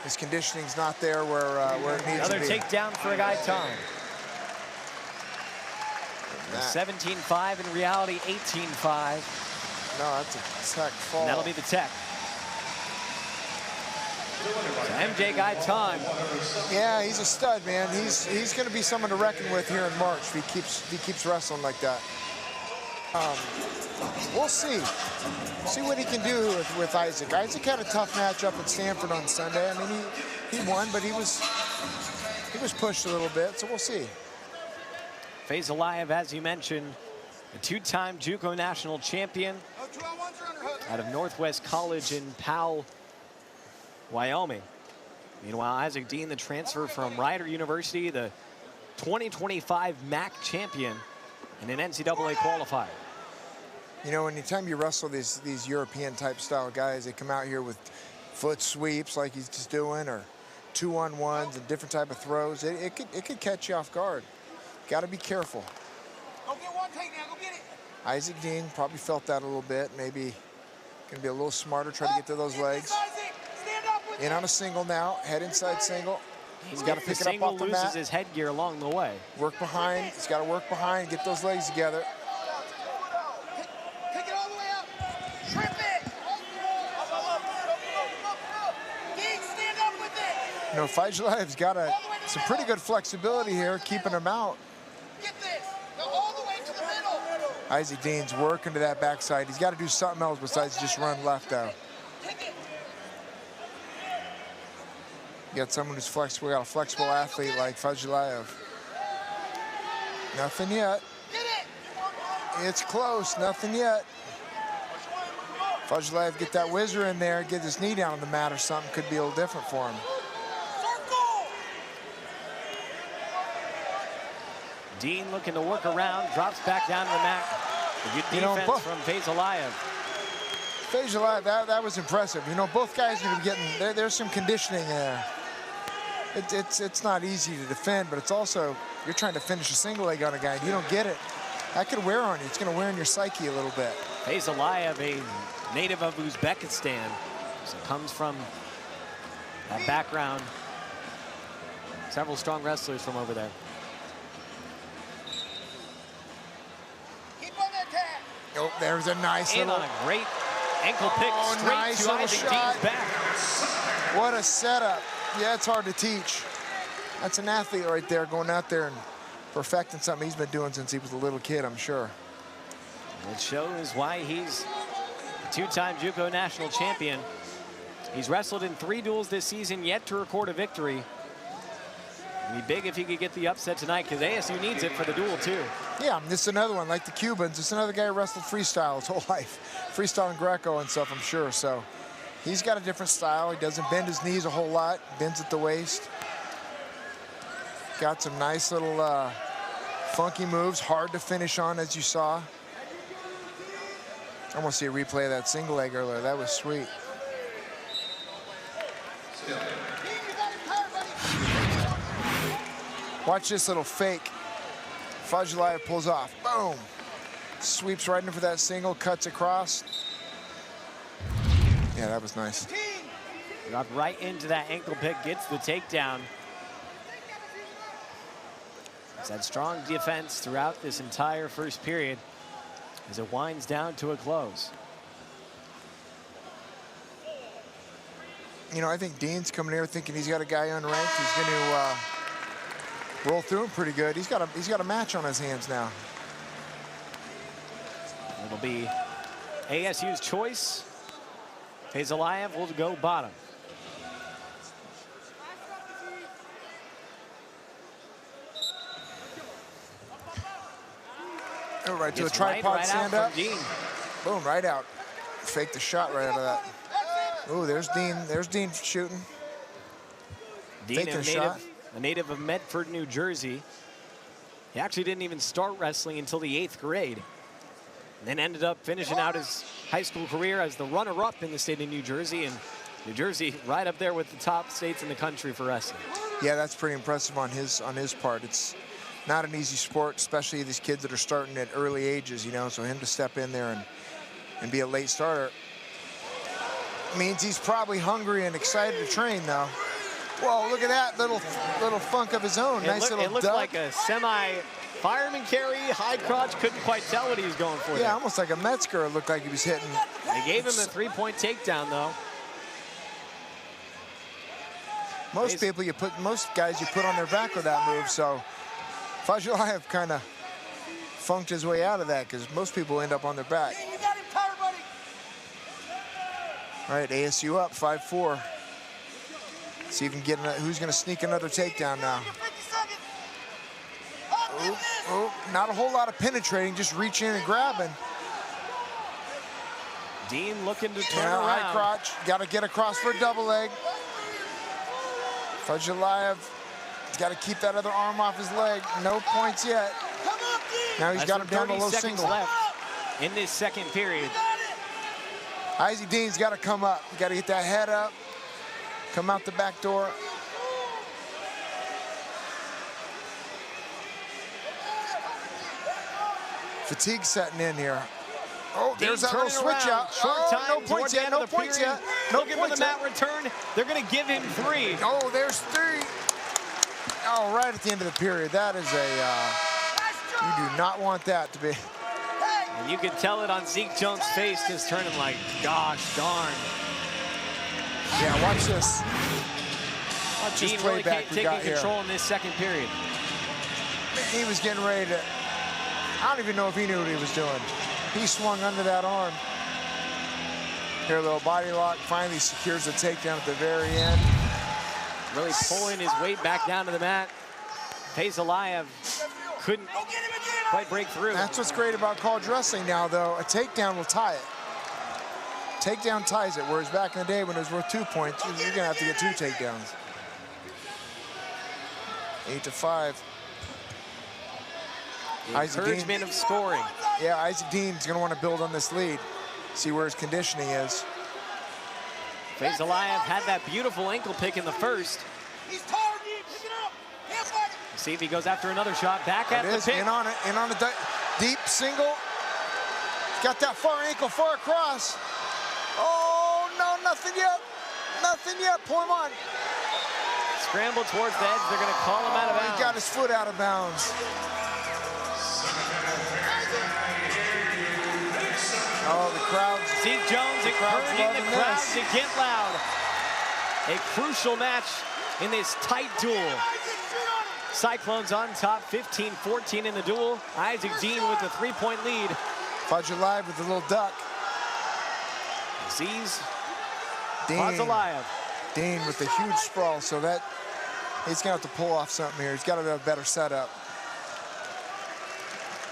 His conditioning's not there where it needs Another to be. takedown for Gaitan. That- 17-5, in reality 18-5. No, that's a tech fall. And that'll be the tech. So MJ Gaitan. Yeah, he's a stud, man. He's going to be someone to reckon with here in March if he keeps wrestling like that. We'll see. See what he can do with Isaac. Isaac had a tough matchup at Stanford on Sunday. I mean, he won, but he was pushed a little bit, so we'll see. Fajaliv, as you mentioned, a two-time JUCO national champion No 2-on-1s or underhook. out of Northwest College in Powell, Wyoming. Meanwhile, Isaac Deen, the transfer from Rider University, the 2025 MAC champion and an NCAA qualifier. You know, anytime you wrestle these European type style guys, they come out here with foot sweeps like he's just doing, or 2-on-1s and different type of throws. It could catch you off guard. Got to be careful. Go get one takedown. Go get it. Isaac Deen probably felt that a little bit. Maybe gonna be a little smarter, try to get to those legs. Stand up with In on a single now, head inside single. He's got to pick it up off the loses mat. his headgear along the way. Work behind. He's got to work behind, get those legs together. Take it all the way up. Trip it. Deen, stand up with it. You know, Fajaliv's got some pretty good flexibility here, keeping him out. Get this. Go all the way to the middle. Isaac Dean's working to that backside. He's got to do something else besides just run left though. Take it. You got someone who's flexible, got a flexible athlete like Fajaliv. Nothing yet. Get it. It's close, nothing yet. Fajaliv, get that whizzer in there, get his knee down on the mat or something, could be a little different for him. Circle. Deen looking to work around, drops back down to the mat. A good defense from Fajaliv. Fajaliv, that was impressive. You know, both guys are going to be getting, there's some conditioning there. It's not easy to defend, but it's also, you're trying to finish a single leg on a guy and you don't get it. That could wear on you. It's going to wear on your psyche a little bit. Fajaliv, a native of Uzbekistan, so comes from that background. Several strong wrestlers from over there. Keep on that tag. Oh, there's a nice And little... on a great ankle pick straight nice to little Isaac shot. Deen's back. What a setup. Yeah, it's hard to teach. That's an athlete right there going out there and perfecting something he's been doing since he was a little kid, I'm sure. It shows why he's a two-time JUCO national champion. He's wrestled in 3 duels this season, yet to record a victory. It'd be big if he could get the upset tonight, because ASU needs it for the duel, too. Yeah, this is another one, like the Cubans. It's another guy who wrestled freestyle his whole life. Freestyle and Greco and stuff, I'm sure. So he's got a different style. He doesn't bend his knees a whole lot, bends at the waist. Got some nice little funky moves, hard to finish on, as you saw. I want to see a replay of that single leg earlier. That was sweet. Watch this little fake. Fajaliv pulls off. Boom. Sweeps right in for that single, cuts across. Yeah, that was nice. Dropped right into that ankle pick, gets the takedown. He's had strong defense throughout this entire first period as it winds down to a close. You know, I think Dean's coming here thinking he's got a guy unranked. He's going to roll through him pretty good. He's got a match on his hands now. It'll be ASU's choice. Fajaliv will go bottom. Oh, right to a Gets tripod right stand out up. from Deen. Boom, right out. Faked the shot right out of that. Oh, there's Deen. There's Deen shooting. Deen, Faking a shot. a native of Medford, New Jersey. He actually didn't even start wrestling until the 8th grade. And then ended up finishing out his high school career as the runner-up in the state of New Jersey. And New Jersey right up there with the top states in the country for wrestling. Yeah, that's pretty impressive on his part. It's not an easy sport, especially these kids that are starting at early ages, you know, so him to step in there and be a late starter means he's probably hungry and excited to train, though. Whoa, look at that little funk of his own. Nice little It looked duck. like a semi-fireman carry, high crotch, couldn't quite tell what he was going for. Yeah, there. almost like a Metzger. It looked like he was hitting. They gave him the 3-point takedown, though. Most guys you put on their back with that move, so Fajaliv kind of funked his way out of that because most people end up on their back. You got him covered, buddy. All right, ASU up 5-4. See if we can get who's going to sneak another takedown now. 50 seconds. Oh, not a whole lot of penetrating, just reaching and grabbing. Deen looking to turn Yeah, around. high crotch. Got to get across for a double leg. Fajaliv He's got to keep that other arm off his leg. No points yet. Now he's got him down to low single. Left in this second period. Isaac Dean's got to come up. You got to get that head up. Come out the back door. Fatigue setting in here. Oh, there's that little switch out. Short time, no points yet, no points yet. No Looking for the mat return. They're going to give him 3. Oh, there's 3. Oh, right at the end of the period. That is you do not want that to be. And you can tell it on Zeke Jones' face, just turning like, gosh darn. Yeah, watch this. Watch Deen this really playback we got taking control in this second period. He was getting ready to, I don't even know if he knew what he was doing. He swung under that arm. Here, a little body lock, finally secures the takedown at the very end. Really pulling his weight back down to the mat. Fajaliv couldn't quite break through. That's what's great about college wrestling now, though. A takedown will tie it. Takedown ties it, whereas back in the day when it was worth 2 points, you're gonna have to get 2 takedowns. 8-5. The encouragement of scoring. Yeah, Isaac Dean's gonna want to build on this lead, see where his conditioning is. Fajaliv had that beautiful ankle pick in the first. He's taller, Dean. Pick it up. Can't fight it. See if he goes after another shot. Back at the pick. In on it, in on the deep single. Got that far ankle far across. Oh, no, nothing yet. Nothing yet. Pull him on. Scramble towards the edge. They're going to call him out of bounds. He got his foot out of bounds. Oh, the crowd. Zeke Jones encouraging the crowd to get loud. A crucial match in this tight duel. Cyclones on top, 15-14 in the duel. Isaac Deen with the 3-point lead. Fajaliv with the little duck. Sees Deen. Fajaliv. Deen with the huge sprawl, so that he's gonna have to pull off something here. He's gotta have a better setup.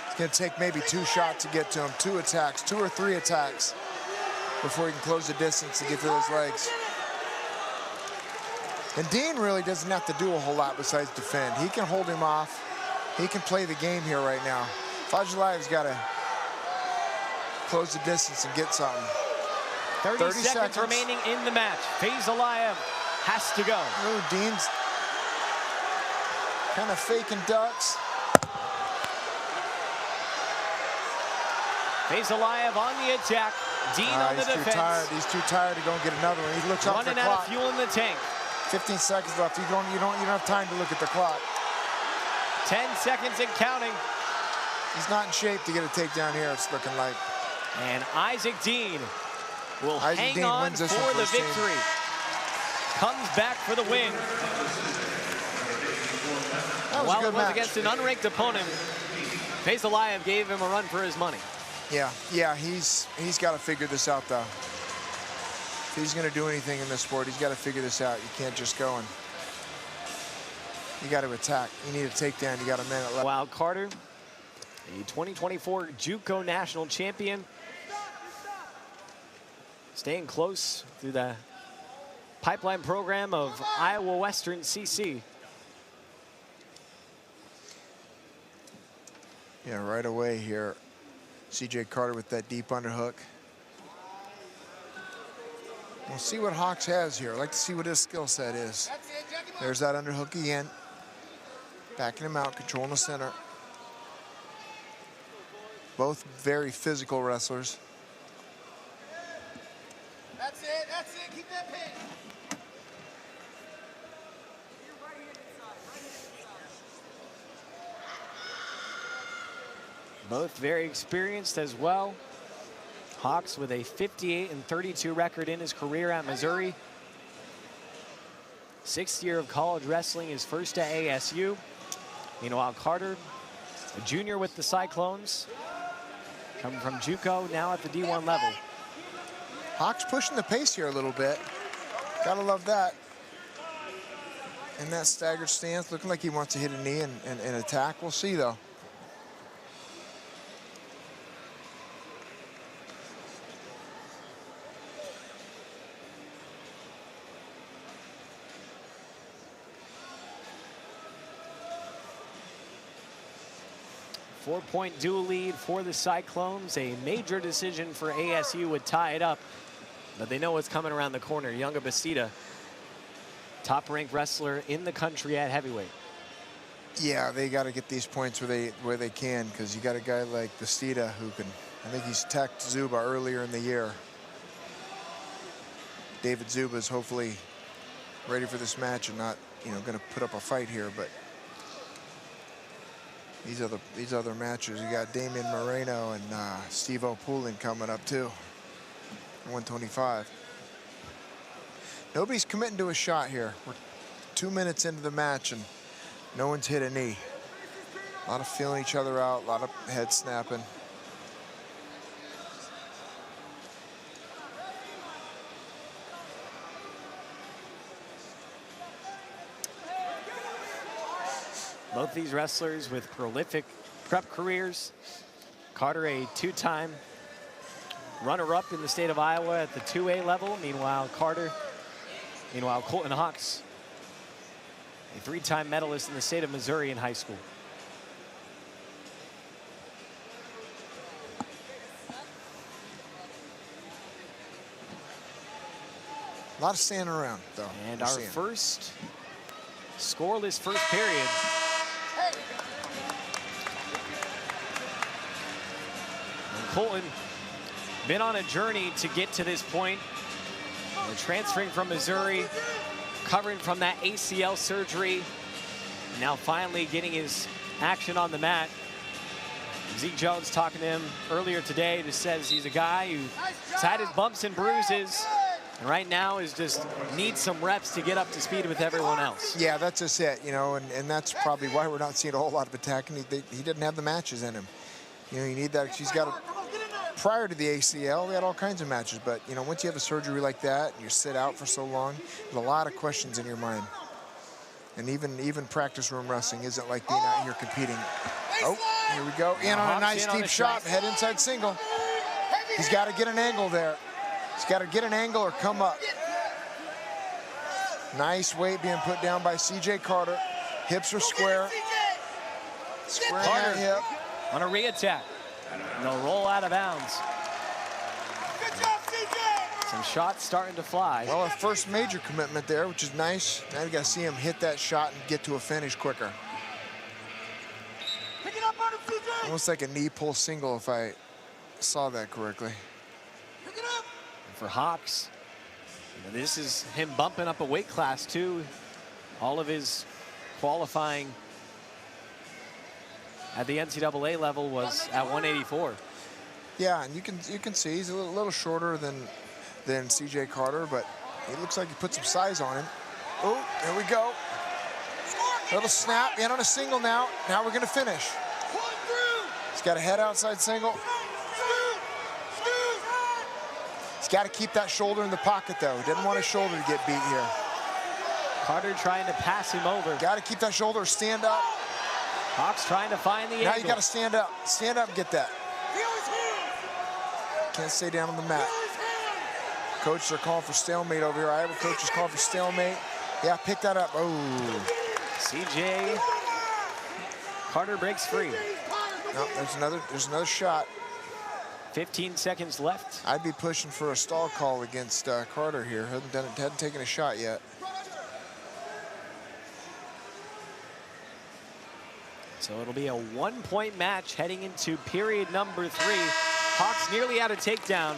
It's gonna take maybe 2 shots to get to him, 2 attacks, 2 or 3 attacks before he can close the distance to get to those legs. And Deen really doesn't have to do a whole lot besides defend. He can hold him off. He can play the game here right now. Fajaliv's gotta close the distance and get something. 30 seconds remaining in the match. Fajaliv has to go. Ooh, Deen's kind of faking ducks. Fajaliv on the attack. Deen on the defense. He's too tired to go and get another one. He looks up the clock. Running out of fuel in the tank. 15 seconds left. You don't have time to look at the clock. 10 seconds and counting. He's not in shape to get a takedown here, it's looking like. And Isaac Deen will hang on for the victory. Comes back for the win. While it was against an unranked opponent, Fajaliv gave him a run for his money. Yeah, he's got to figure this out, though. If he's going to do anything in this sport, he's got to figure this out. You can't just go and... You got to attack. You need a takedown. You got a minute left. Wild Carter, a 2024 JUCO national champion. Staying close through the pipeline program of Iowa Western CC. Yeah, right away here. CJ Carter with that deep underhook. We'll see what Hawks has here. I'd like to see what his skill set is. There's that underhook again. Backing him out, controlling the center. Both very physical wrestlers. That's it, keep that pace. Both very experienced as well. Hawks with a 58-32 record in his career at Missouri. 6th year of college wrestling, his first at ASU. Meanwhile, Carter, a junior with the Cyclones, coming from JUCO, now at the D1 level. Hawks pushing the pace here a little bit. Gotta love that. In that staggered stance, looking like he wants to hit a knee and attack. We'll see, though. 4-point dual lead for the Cyclones. A major decision for ASU would tie it up, but they know what's coming around the corner. Yonger Bastida, top-ranked wrestler in the country at heavyweight. Yeah, they got to get these points where they can, because you got a guy like Bastida who can. I think he's attacked Zuba earlier in the year. David Zuba is hopefully ready for this match and not, you know, going to put up a fight here. But these other matches, you got Damien Moreno and Stevo Poulin coming up too. 125. Nobody's committing to a shot here. We're 2 minutes into the match and no one's hit a knee. A lot of feeling each other out, a lot of head snapping. Both these wrestlers with prolific prep careers. Carter, a two-time runner-up in the state of Iowa at the 2A level. Meanwhile, Colton Hawks, a three-time medalist in the state of Missouri in high school. A lot of standing around, though. And our first scoreless first period. And Colton been on a journey to get to this point. They're transferring from Missouri, recovering from that ACL surgery, now finally getting his action on the mat. Zeke Jones talking to him earlier today, just says he's a guy who's had his bumps and bruises, and right now is just needs some reps to get up to speed with everyone else. Yeah, that's just it, you know, and that's probably why we're not seeing a whole lot of attacking. He didn't have the matches in him. You know, you need that. He's got a, prior to the ACL, we had all kinds of matches, but you know, once you have a surgery like that, and you sit out for so long, there's a lot of questions in your mind. And even practice room wrestling isn't like being out here competing. Oh, here we go. In on a nice deep shot, head inside single. He's got to get an angle there. He's got to get an angle or come up. Nice weight being put down by CJ Carter. Hips are square. Square that hip. On a re-attack. No roll out of bounds. Some shots starting to fly. Well, a first major commitment there, which is nice. Now you got to see him hit that shot and get to a finish quicker. Almost like a knee pull single if I saw that correctly. And for Hawks, you know, this is him bumping up a weight class too. All of his qualifying at the NCAA level was at 184. Yeah, and you can see he's a little shorter than CJ Carter, but he looks like he put some size on him. Oh, there we go. Little snap, in on a single now. Now we're gonna finish. He's got a head outside single. He's got to keep that shoulder in the pocket though. He didn't want his shoulder to get beat here. Carter trying to pass him over. Got to keep that shoulder, stand up. Hawks trying to find the angle. Now you got to stand up. Stand up and get that. Can't stay down on the mat. Coaches are calling for stalemate over here. Iowa coaches calling for stalemate. Yeah, pick that up. Oh. CJ Carter breaks free. No, there's another shot. 15 seconds left. I'd be pushing for a stall call against Carter here. Hadn't taken a shot yet. So it'll be a 1-point match heading into period number 3. Hawks nearly out of takedown.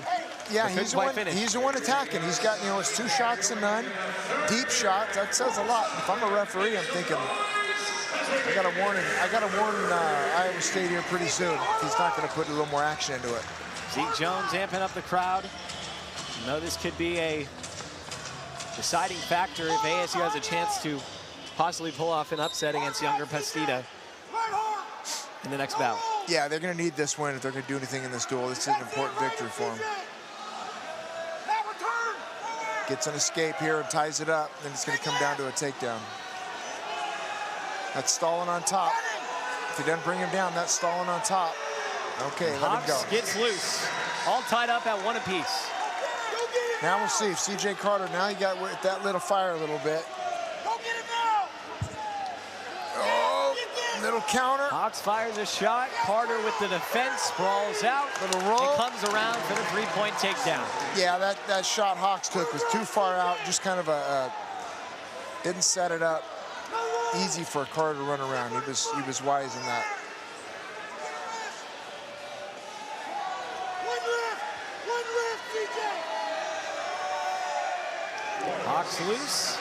Yeah, he's the one attacking. He's got, you know, it's 2 shots to none. Deep shots, that says a lot. If I'm a referee, I'm thinking, I got to warn Iowa State here pretty soon. He's not going to put a little more action into it. Zeke Jones amping up the crowd. You know, this could be a deciding factor if ASU has a chance to possibly pull off an upset against Yonger Bastida in the next bout. Yeah, they're going to need this win if they're going to do anything in this duel. This is an important victory for them. Gets an escape here and ties it up, then it's going to come down to a takedown. That's stalling on top. If he doesn't bring him down, that's stalling on top. Okay, let him go. Gets loose. All tied up at 1 apiece. Now we'll see if CJ Carter, now he got that lit a fire a little bit. Oh, Little counter. Hawks fires a shot. Carter with the defense, sprawls out. Little roll. And comes around for the three-point takedown. Yeah, that shot Hawks took was too far out. Just kind of didn't set it up easy for Carter to run around. He was wise in that. One lift, DJ. Hawks loose.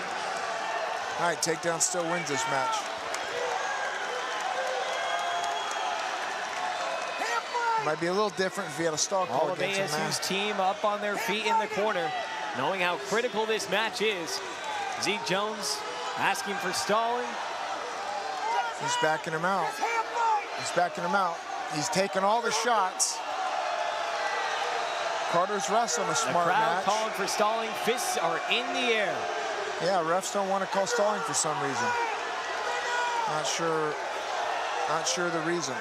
All right, takedown still wins this match. Might be a little different if he had a stall call All of against him. ASU's team up on their feet in the corner, knowing how critical this match is. Zeke Jones asking for stalling. He's backing him out. He's backing him out. He's taking all the shots. Carter's wrestling a smart The crowd match. calling for stalling. Fists are in the air. Yeah, refs don't want to call stalling for some reason. Not sure the reason.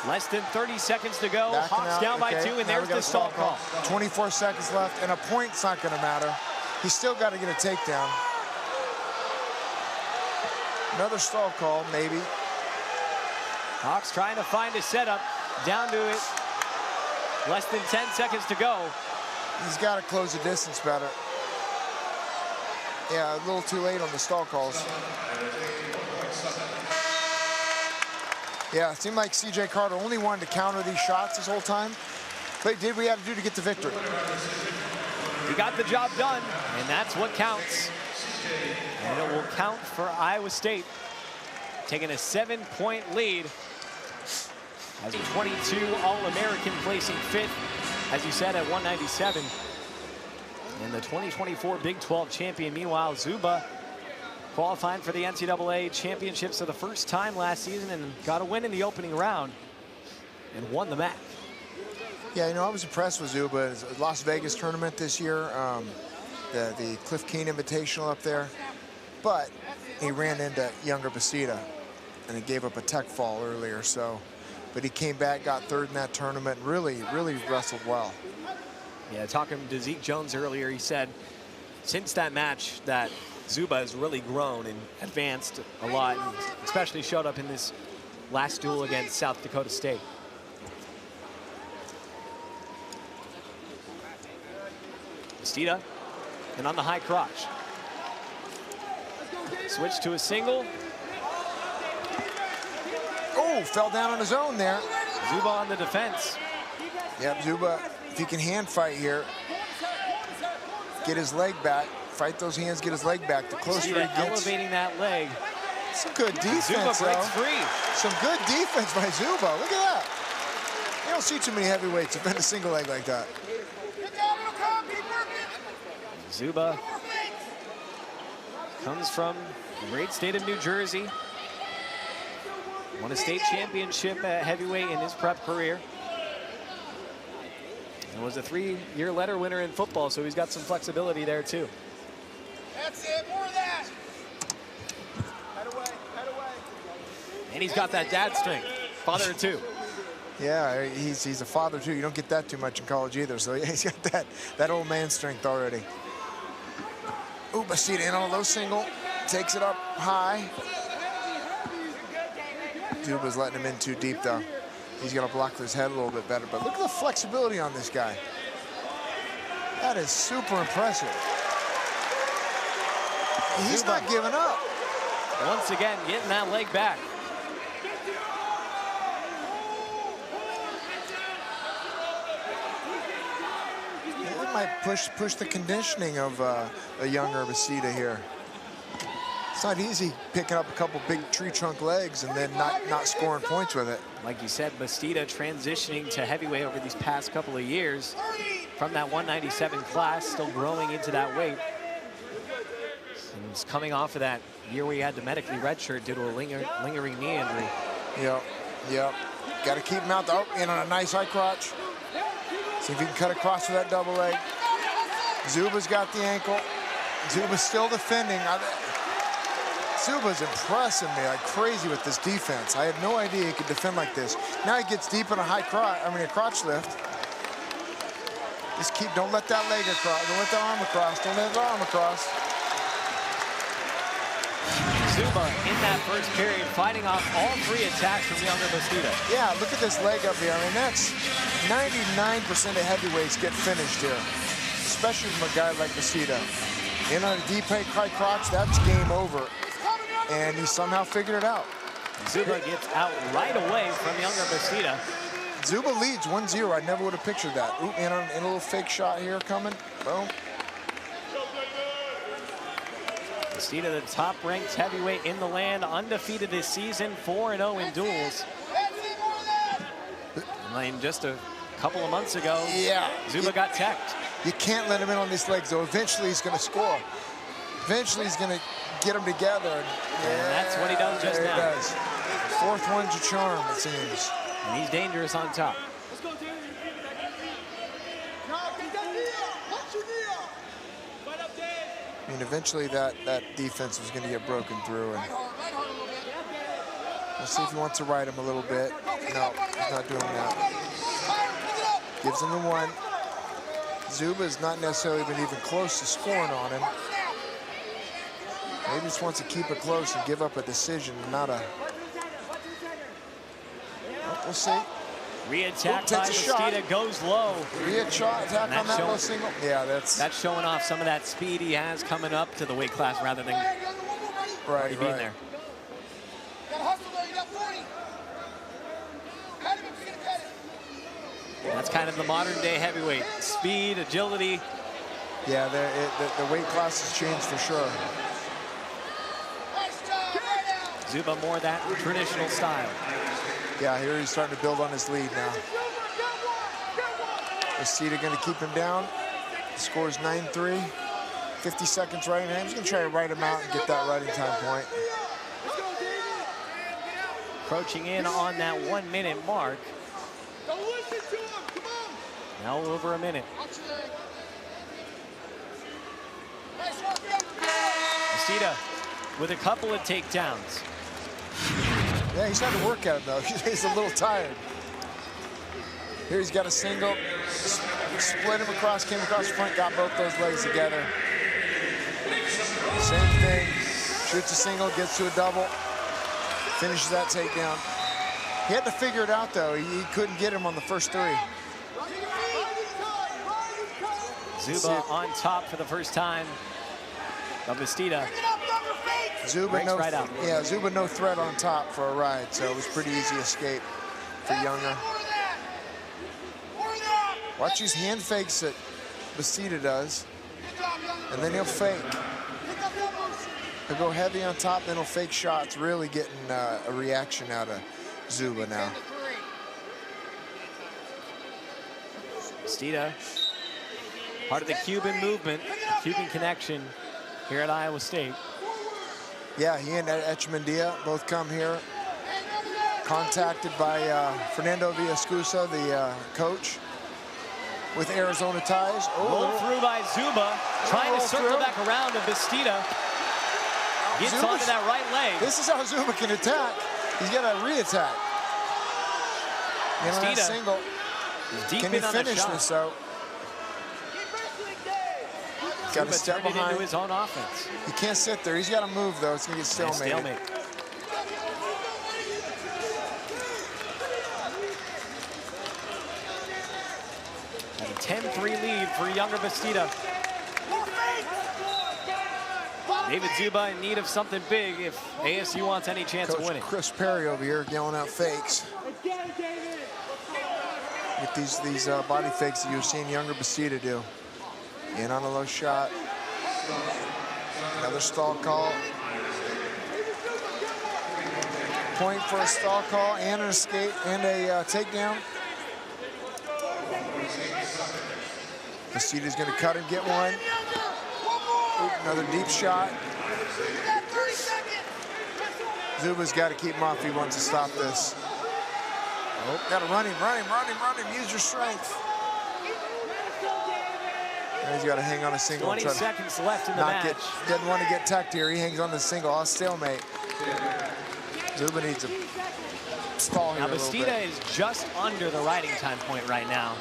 Less than 30 seconds to go. Backing Hawks out, down by okay. 2, and Now there's we got the a stall call. 24 seconds left, and a point's not going to matter. He's still got to get a takedown. Another stall call, maybe. Hawks trying to find a setup. Down to it. Less than 10 seconds to go. He's got to close the distance better. Yeah, a little too late on the stall calls. Yeah, it seemed like C.J. Carter only wanted to counter these shots this whole time, but he did what he had to do to get the victory. He got the job done, and that's what counts. And it will count for Iowa State, taking a 7-point lead as a 22 All-American, placing 5th, as you said, at 197. And the 2024 Big 12 champion, meanwhile, Zuba, qualifying for the NCAA championships for the first time last season and got a win in the opening round and won the MAC. Yeah, you know, I was impressed with Zuba. It's a Las Vegas tournament this year, the Cliff Keen Invitational up there. But he ran into Younger Bastida, and he gave up a tech fall earlier. But he came back, got third in that tournament, really wrestled well. Yeah, talking to Zeke Jones earlier, he said since that match that Zuba has really grown and advanced a lot, and especially showed up in this last duel against South Dakota State. Bastida, and on the high crotch. Switch to a single. Oh, fell down on his own there. Zuba on the defense. Yep, Zuba, if he can hand fight here, get his leg back, fight those hands, get his leg back. The closer he gets. Elevating that leg. Some good defense, Zuba breaks though. free. Some good defense by Zuba. Look at that. You don't see too many heavyweights defend a single leg like that. Zuba comes from the great state of New Jersey. Won a state championship at heavyweight in his prep career. And was a 3-year letter winner in football, so he's got some flexibility there too. That's it, more of that. Head away, head away. And he's got that dad strength, father of 2. Yeah, he's a father too. You don't get that too much in college either. So yeah, he's got that old man strength already. Ooh, Bastida in on a low single, takes it up high. Zuba's letting him in too deep though. He's gonna block his head a little bit better, but look at the flexibility on this guy. That is super impressive. He's not giving up. Once again, getting that leg back. It might push the conditioning of a younger Bastida here. It's not easy picking up a couple big tree trunk legs and then not scoring points with it. Like you said, Bastida transitioning to heavyweight over these past couple of years from that 197 class, still growing into that weight. And he's coming off of that year where he had to medically redshirt due to a lingering knee injury. Yep. Got to keep him out. Oh, in on a nice high crotch. See if he can cut across with that double leg. Zuba's got the ankle. Zuba's still defending. Zuba's impressing me like crazy with this defense. I had no idea he could defend like this. Now he gets deep in a high crotch, a crotch lift. Just don't let that leg across, don't let that arm across, don't let that arm across. Zuba in that first period, fighting off all 3 attacks from Yonger Bastida. Yeah, look at this leg up here. I mean, that's 99% of heavyweights get finished here, especially from a guy like Bastida. In on a deep high crotch, that's game over. And he somehow figured it out. Zuba gets out right away from Yonger Bastida. Zuba leads 1-0. I never would have pictured that. Ooh, in a little fake shot here coming. Boom. Bastida, the top-ranked heavyweight in the land, undefeated this season, 4-0 in duels. And just a couple of months ago, yeah, Zuba got teched. You can't let him in on these legs, though. Eventually, he's going to score. Eventually, he's going to get them together. And that's what he does just now. He does. Fourth one's a charm, it seems. And he's dangerous on top. I mean, eventually that defense was going to get broken through. And let's see if he wants to ride him a little bit. No, he's not doing that. Gives him the 1. Zuba's not necessarily been even close to scoring on him. Maybe just wants to keep it close and give up a decision, not a... Oh, we'll see. Re-attack by Bastida, goes low. Re-attack on that low single. Yeah, that's showing off some of that speed he has coming up to the weight class rather than already being there. That's kind of the modern day heavyweight. Speed, agility. Yeah, the weight class has changed for sure. Zuba more that traditional style. Yeah, here he's starting to build on his lead now. Bastida going to keep him down. The score is 9-3. 50 seconds right in hand. He's going to try to ride him out and get that riding time point. Approaching in on that 1-minute mark. Now over a minute. Bastida with a couple of takedowns. Yeah, he's had to work at it, though. He's a little tired. Here he's got a single. Split him across, came across the front, got both those legs together. Same thing. Shoots a single, gets to a double. Finishes that takedown. He had to figure it out, though. He couldn't get him on the first 3. Zuba on top for the first time of Bastida. Zuba no threat on top for a ride, so it was pretty easy escape for Yonger. Watch these hand fakes that Bastida does, and then he'll fake. He'll go heavy on top, then he'll fake shots, really getting a reaction out of Zuba now. Bastida, part of the Cuban movement, the Cuban connection here at Iowa State. Yeah, he and Echemendia both come here. Contacted by Fernando Villascusa, the coach, with Arizona ties. Rolled through by Zuba, trying to circle back around to Bastida. Gets onto that right leg. This is how Zuba can attack. He's got a re-attack. Bastida single. Can he finish this, though? Got to step behind. Into his own offense. He can't sit there. He's got to move, though. It's going to get stalemate. And a 10-3 lead for Yonger Bastida. David Zuba in need of something big if ASU wants any chance of winning. Chris Perry over here yelling out fakes. With these body fakes that you've seen Yonger Bastida do. In on a low shot. Another stall call. Point for a stall call and an escape and a takedown. Bastida's going to cut and get one. Another deep shot. Zuba's got to keep him off if he wants to stop this. Oh, got to run him. Use your strength. And he's got to hang on a single. 20 seconds left in the match. Doesn't want to get tucked here. He hangs on the single. I'll stalemate. Zuba needs a stall here. Now Bastida is just under the riding time point right now.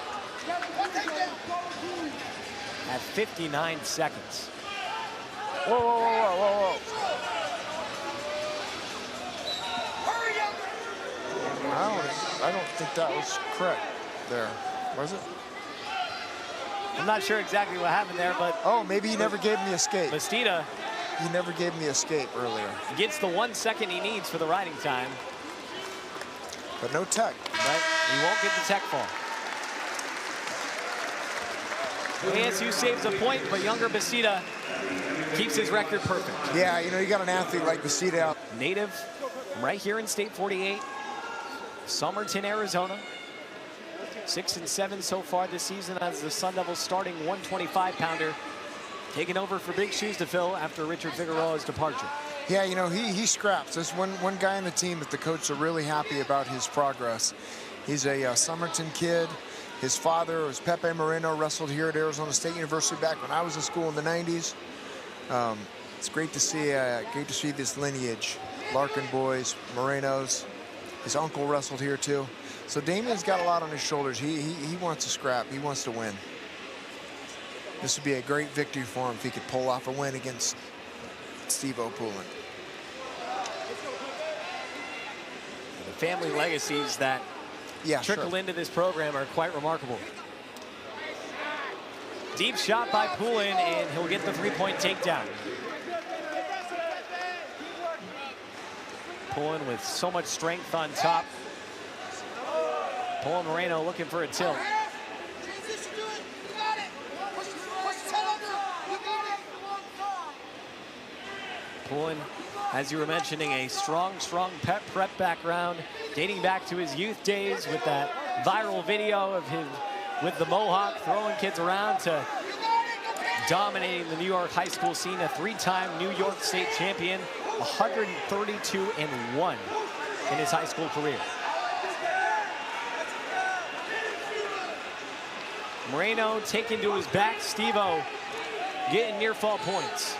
At 59 seconds. Whoa. I don't think that was correct there, was it? I'm not sure exactly what happened there, but... Oh, maybe he never gave him the escape. Bastida... He never gave him the escape earlier. Gets the 1 second he needs for the riding time. But no tech. But he won't get the tech fall. ASU saves a point, but Younger Bastida keeps his record perfect. Yeah, you know, you got an athlete like Bastida out. Native from right here in State 48, Somerton, Arizona. 6 and 7 so far this season as the Sun Devils starting 125-pounder. Taking over for big shoes to fill after Richard Figueroa's departure. Yeah, you know, he scraps. There's one guy on the team that the coach are really happy about his progress. He's a Somerton kid. His father was Pepe Moreno, wrestled here at Arizona State University back when I was in school in the 90s. It's great to see this lineage. Larkin boys, Morenos. His uncle wrestled here too. So Damien's got a lot on his shoulders. He wants to scrap. He wants to win. This would be a great victory for him if he could pull off a win against Stevo Poulin. The family legacies that trickle into this program are quite remarkable. Deep shot by Poulin, and he'll get the three-point takedown. Poulin with so much strength on top. Poulin Moreno looking for a tilt. Poulin, as you were mentioning, a strong prep background dating back to his youth days with that viral video of him with the mohawk throwing kids around to dominating the New York high school scene, a three-time New York State champion, 132-1 in his high school career. Moreno taken to his back, Stevo getting near fall points.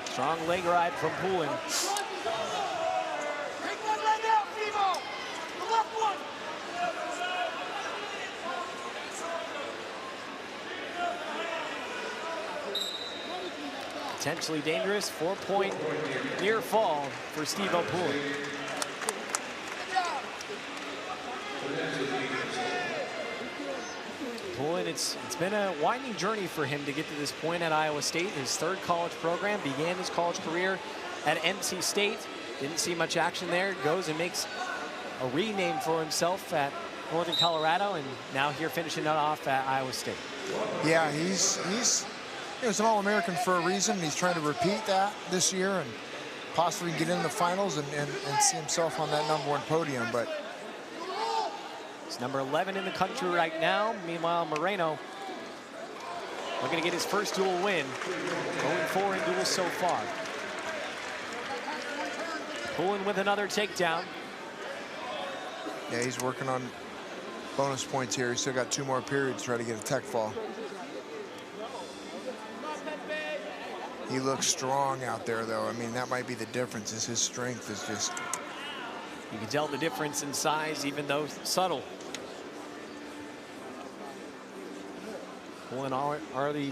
Strong leg ride from Poulin. Potentially dangerous, 4-point near fall for Stevo Poulin. Poulin, it's been a winding journey for him to get to this point at Iowa State. His third college program, began his college career at NC State. Didn't see much action there. Goes and makes a rename for himself at Northern Colorado, and now here finishing it off at Iowa State. Yeah, he was an All-American for a reason. He's trying to repeat that this year and possibly get in the finals and see himself on that #1 podium. But he's number 11 in the country right now. Meanwhile, Moreno looking to get his first dual win. 0-4 in duels so far. Poulin with another takedown. Yeah, he's working on bonus points here. He's still got 2 more periods to try to get a tech fall. He looks strong out there, though. I mean, that might be the difference, is his strength is just... You can tell the difference in size, even though subtle. Poulin already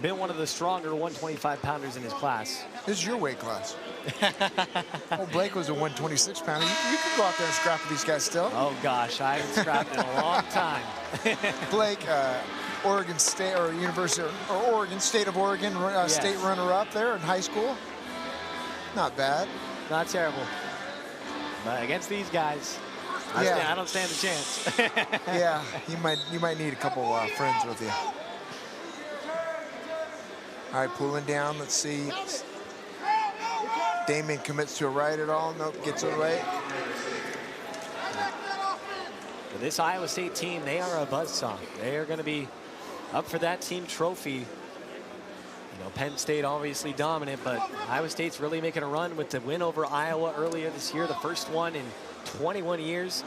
been one of the stronger 125-pounders in his class. This is your weight class. Oh, Blake was a 126-pounder. You could go out there and scrap with these guys still. Oh, gosh, I haven't scrapped in a long time. Blake, Oregon State or University or Oregon, State of Oregon, yes. State runner-up there in high school. Not bad. Not terrible. But against these guys, I don't stand a chance. Yeah, you might need a couple friends with you. All right, Poulin down. Let's see. Damien commits to a right at all. Nope, gets away. For this Iowa State team, they are a buzzsaw. They are going to be up for that team trophy. You know, Penn State obviously dominant, but Iowa State's really making a run with the win over Iowa earlier this year, the first one in 21 years.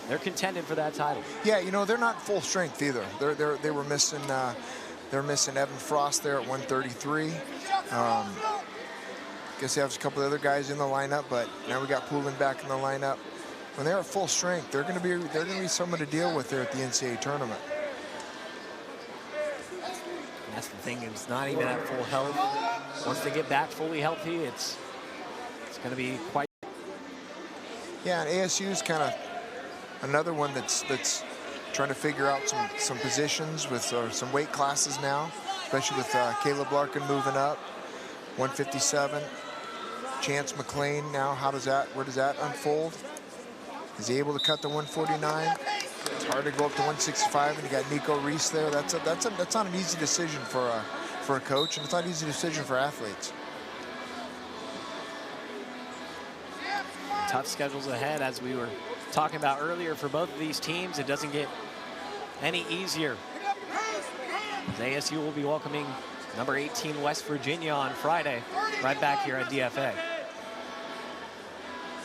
They're contending for that title. Yeah, you know, they're not full strength either. They were missing. They're missing Evan Frost there at 133. Guess they have a couple of other guys in the lineup, but now we got Poulin back in the lineup. When they're at full strength, they're going to be someone to deal with there at the NCAA tournament. That's the thing, it's not even at full health. Once they get back fully healthy, it's going to be quite. Yeah, and ASU is kind of another one that's trying to figure out some positions with some weight classes now, especially with Caleb Larkin moving up, 157. Chance McLean now, where does that unfold? Is he able to cut the 149? It's hard to go up to 165, and you got Nico Ruiz there. That's not an easy decision for a coach, and it's not an easy decision for athletes. Tough schedules ahead, as we were talking about earlier, for both of these teams. It doesn't get any easier. As ASU will be welcoming number 18 West Virginia on Friday, right back here at DFA.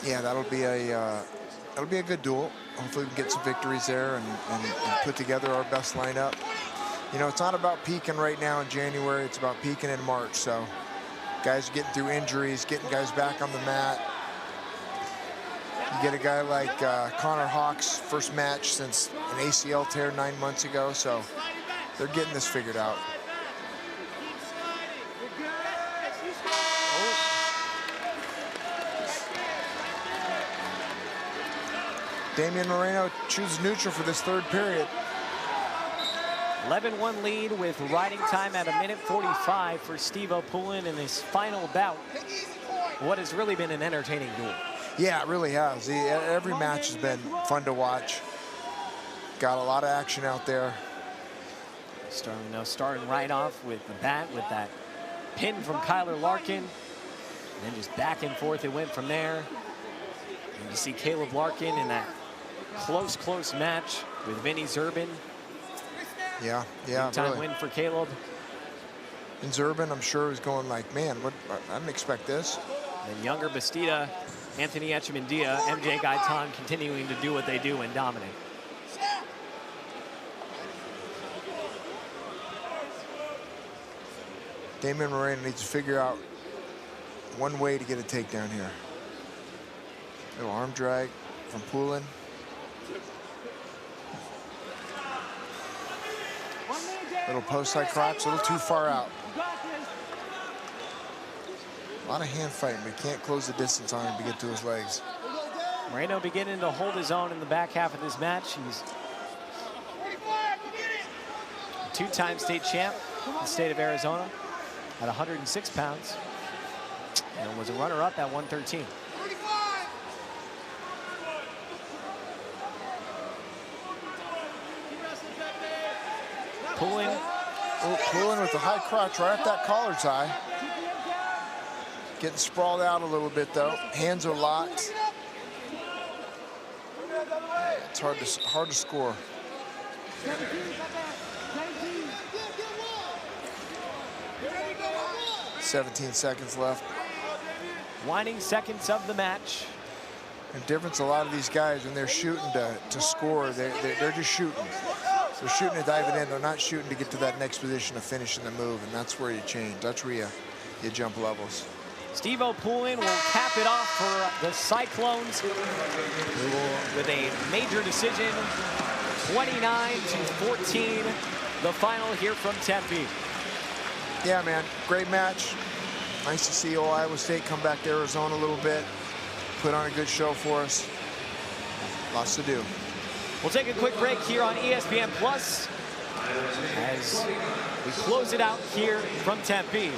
Yeah, that'll be a good duel. Hopefully we can get some victories there and put together our best lineup. You know, it's not about peaking right now in January, it's about peaking in March. So guys are getting through injuries, getting guys back on the mat. You get a guy like Colton Hawks, first match since an ACL tear 9 months ago, so they're getting this figured out. Damien Moreno chooses neutral for this third period. 11-1 lead with riding time at 1:45 for Stevo Poulin in his final bout. What has really been an entertaining duel. Yeah, it really has. Every match has been fun to watch. Got a lot of action out there. Starting right off with the bat with that pin from Kyler Larkin. And then just back and forth it went from there. And you see Caleb Larkin in that close match with Vinnie Zerban. Yeah, Time really. win for Caleb. And Zerban, I'm sure, is going like, man, I didn't expect this. And Younger, Bastida, Anthony Echemendia, MJ Gaitan continuing to do what they do and dominate. Damien Moreno needs to figure out one way to get a takedown here. Little arm drag from Poulin. Little post high crotch, a little too far out. A lot of hand fighting, but he can't close the distance on him to get to his legs. Moreno beginning to hold his own in the back half of this match. He's a two-time state champ in the state of Arizona at 106 pounds and was a runner-up at 113. Poulin. Oh, Poulin with the high crotch right at that collar's high. Getting sprawled out a little bit though. Hands are locked. It's hard to score. 17 seconds left. Winding seconds of the match. The difference, a lot of these guys, when they're shooting to score, they're just shooting. They're shooting to dive it in. They're not shooting to get to that next position of finishing the move, and that's where you change. That's where you jump levels. Stevo Poulin will cap it off for the Cyclones with a major decision, 29-14, the final here from Tempe. Yeah, man, great match. Nice to see old Iowa State come back to Arizona a little bit, put on a good show for us. Lots to do. We'll take a quick break here on ESPN Plus as we close it out here from Tempe.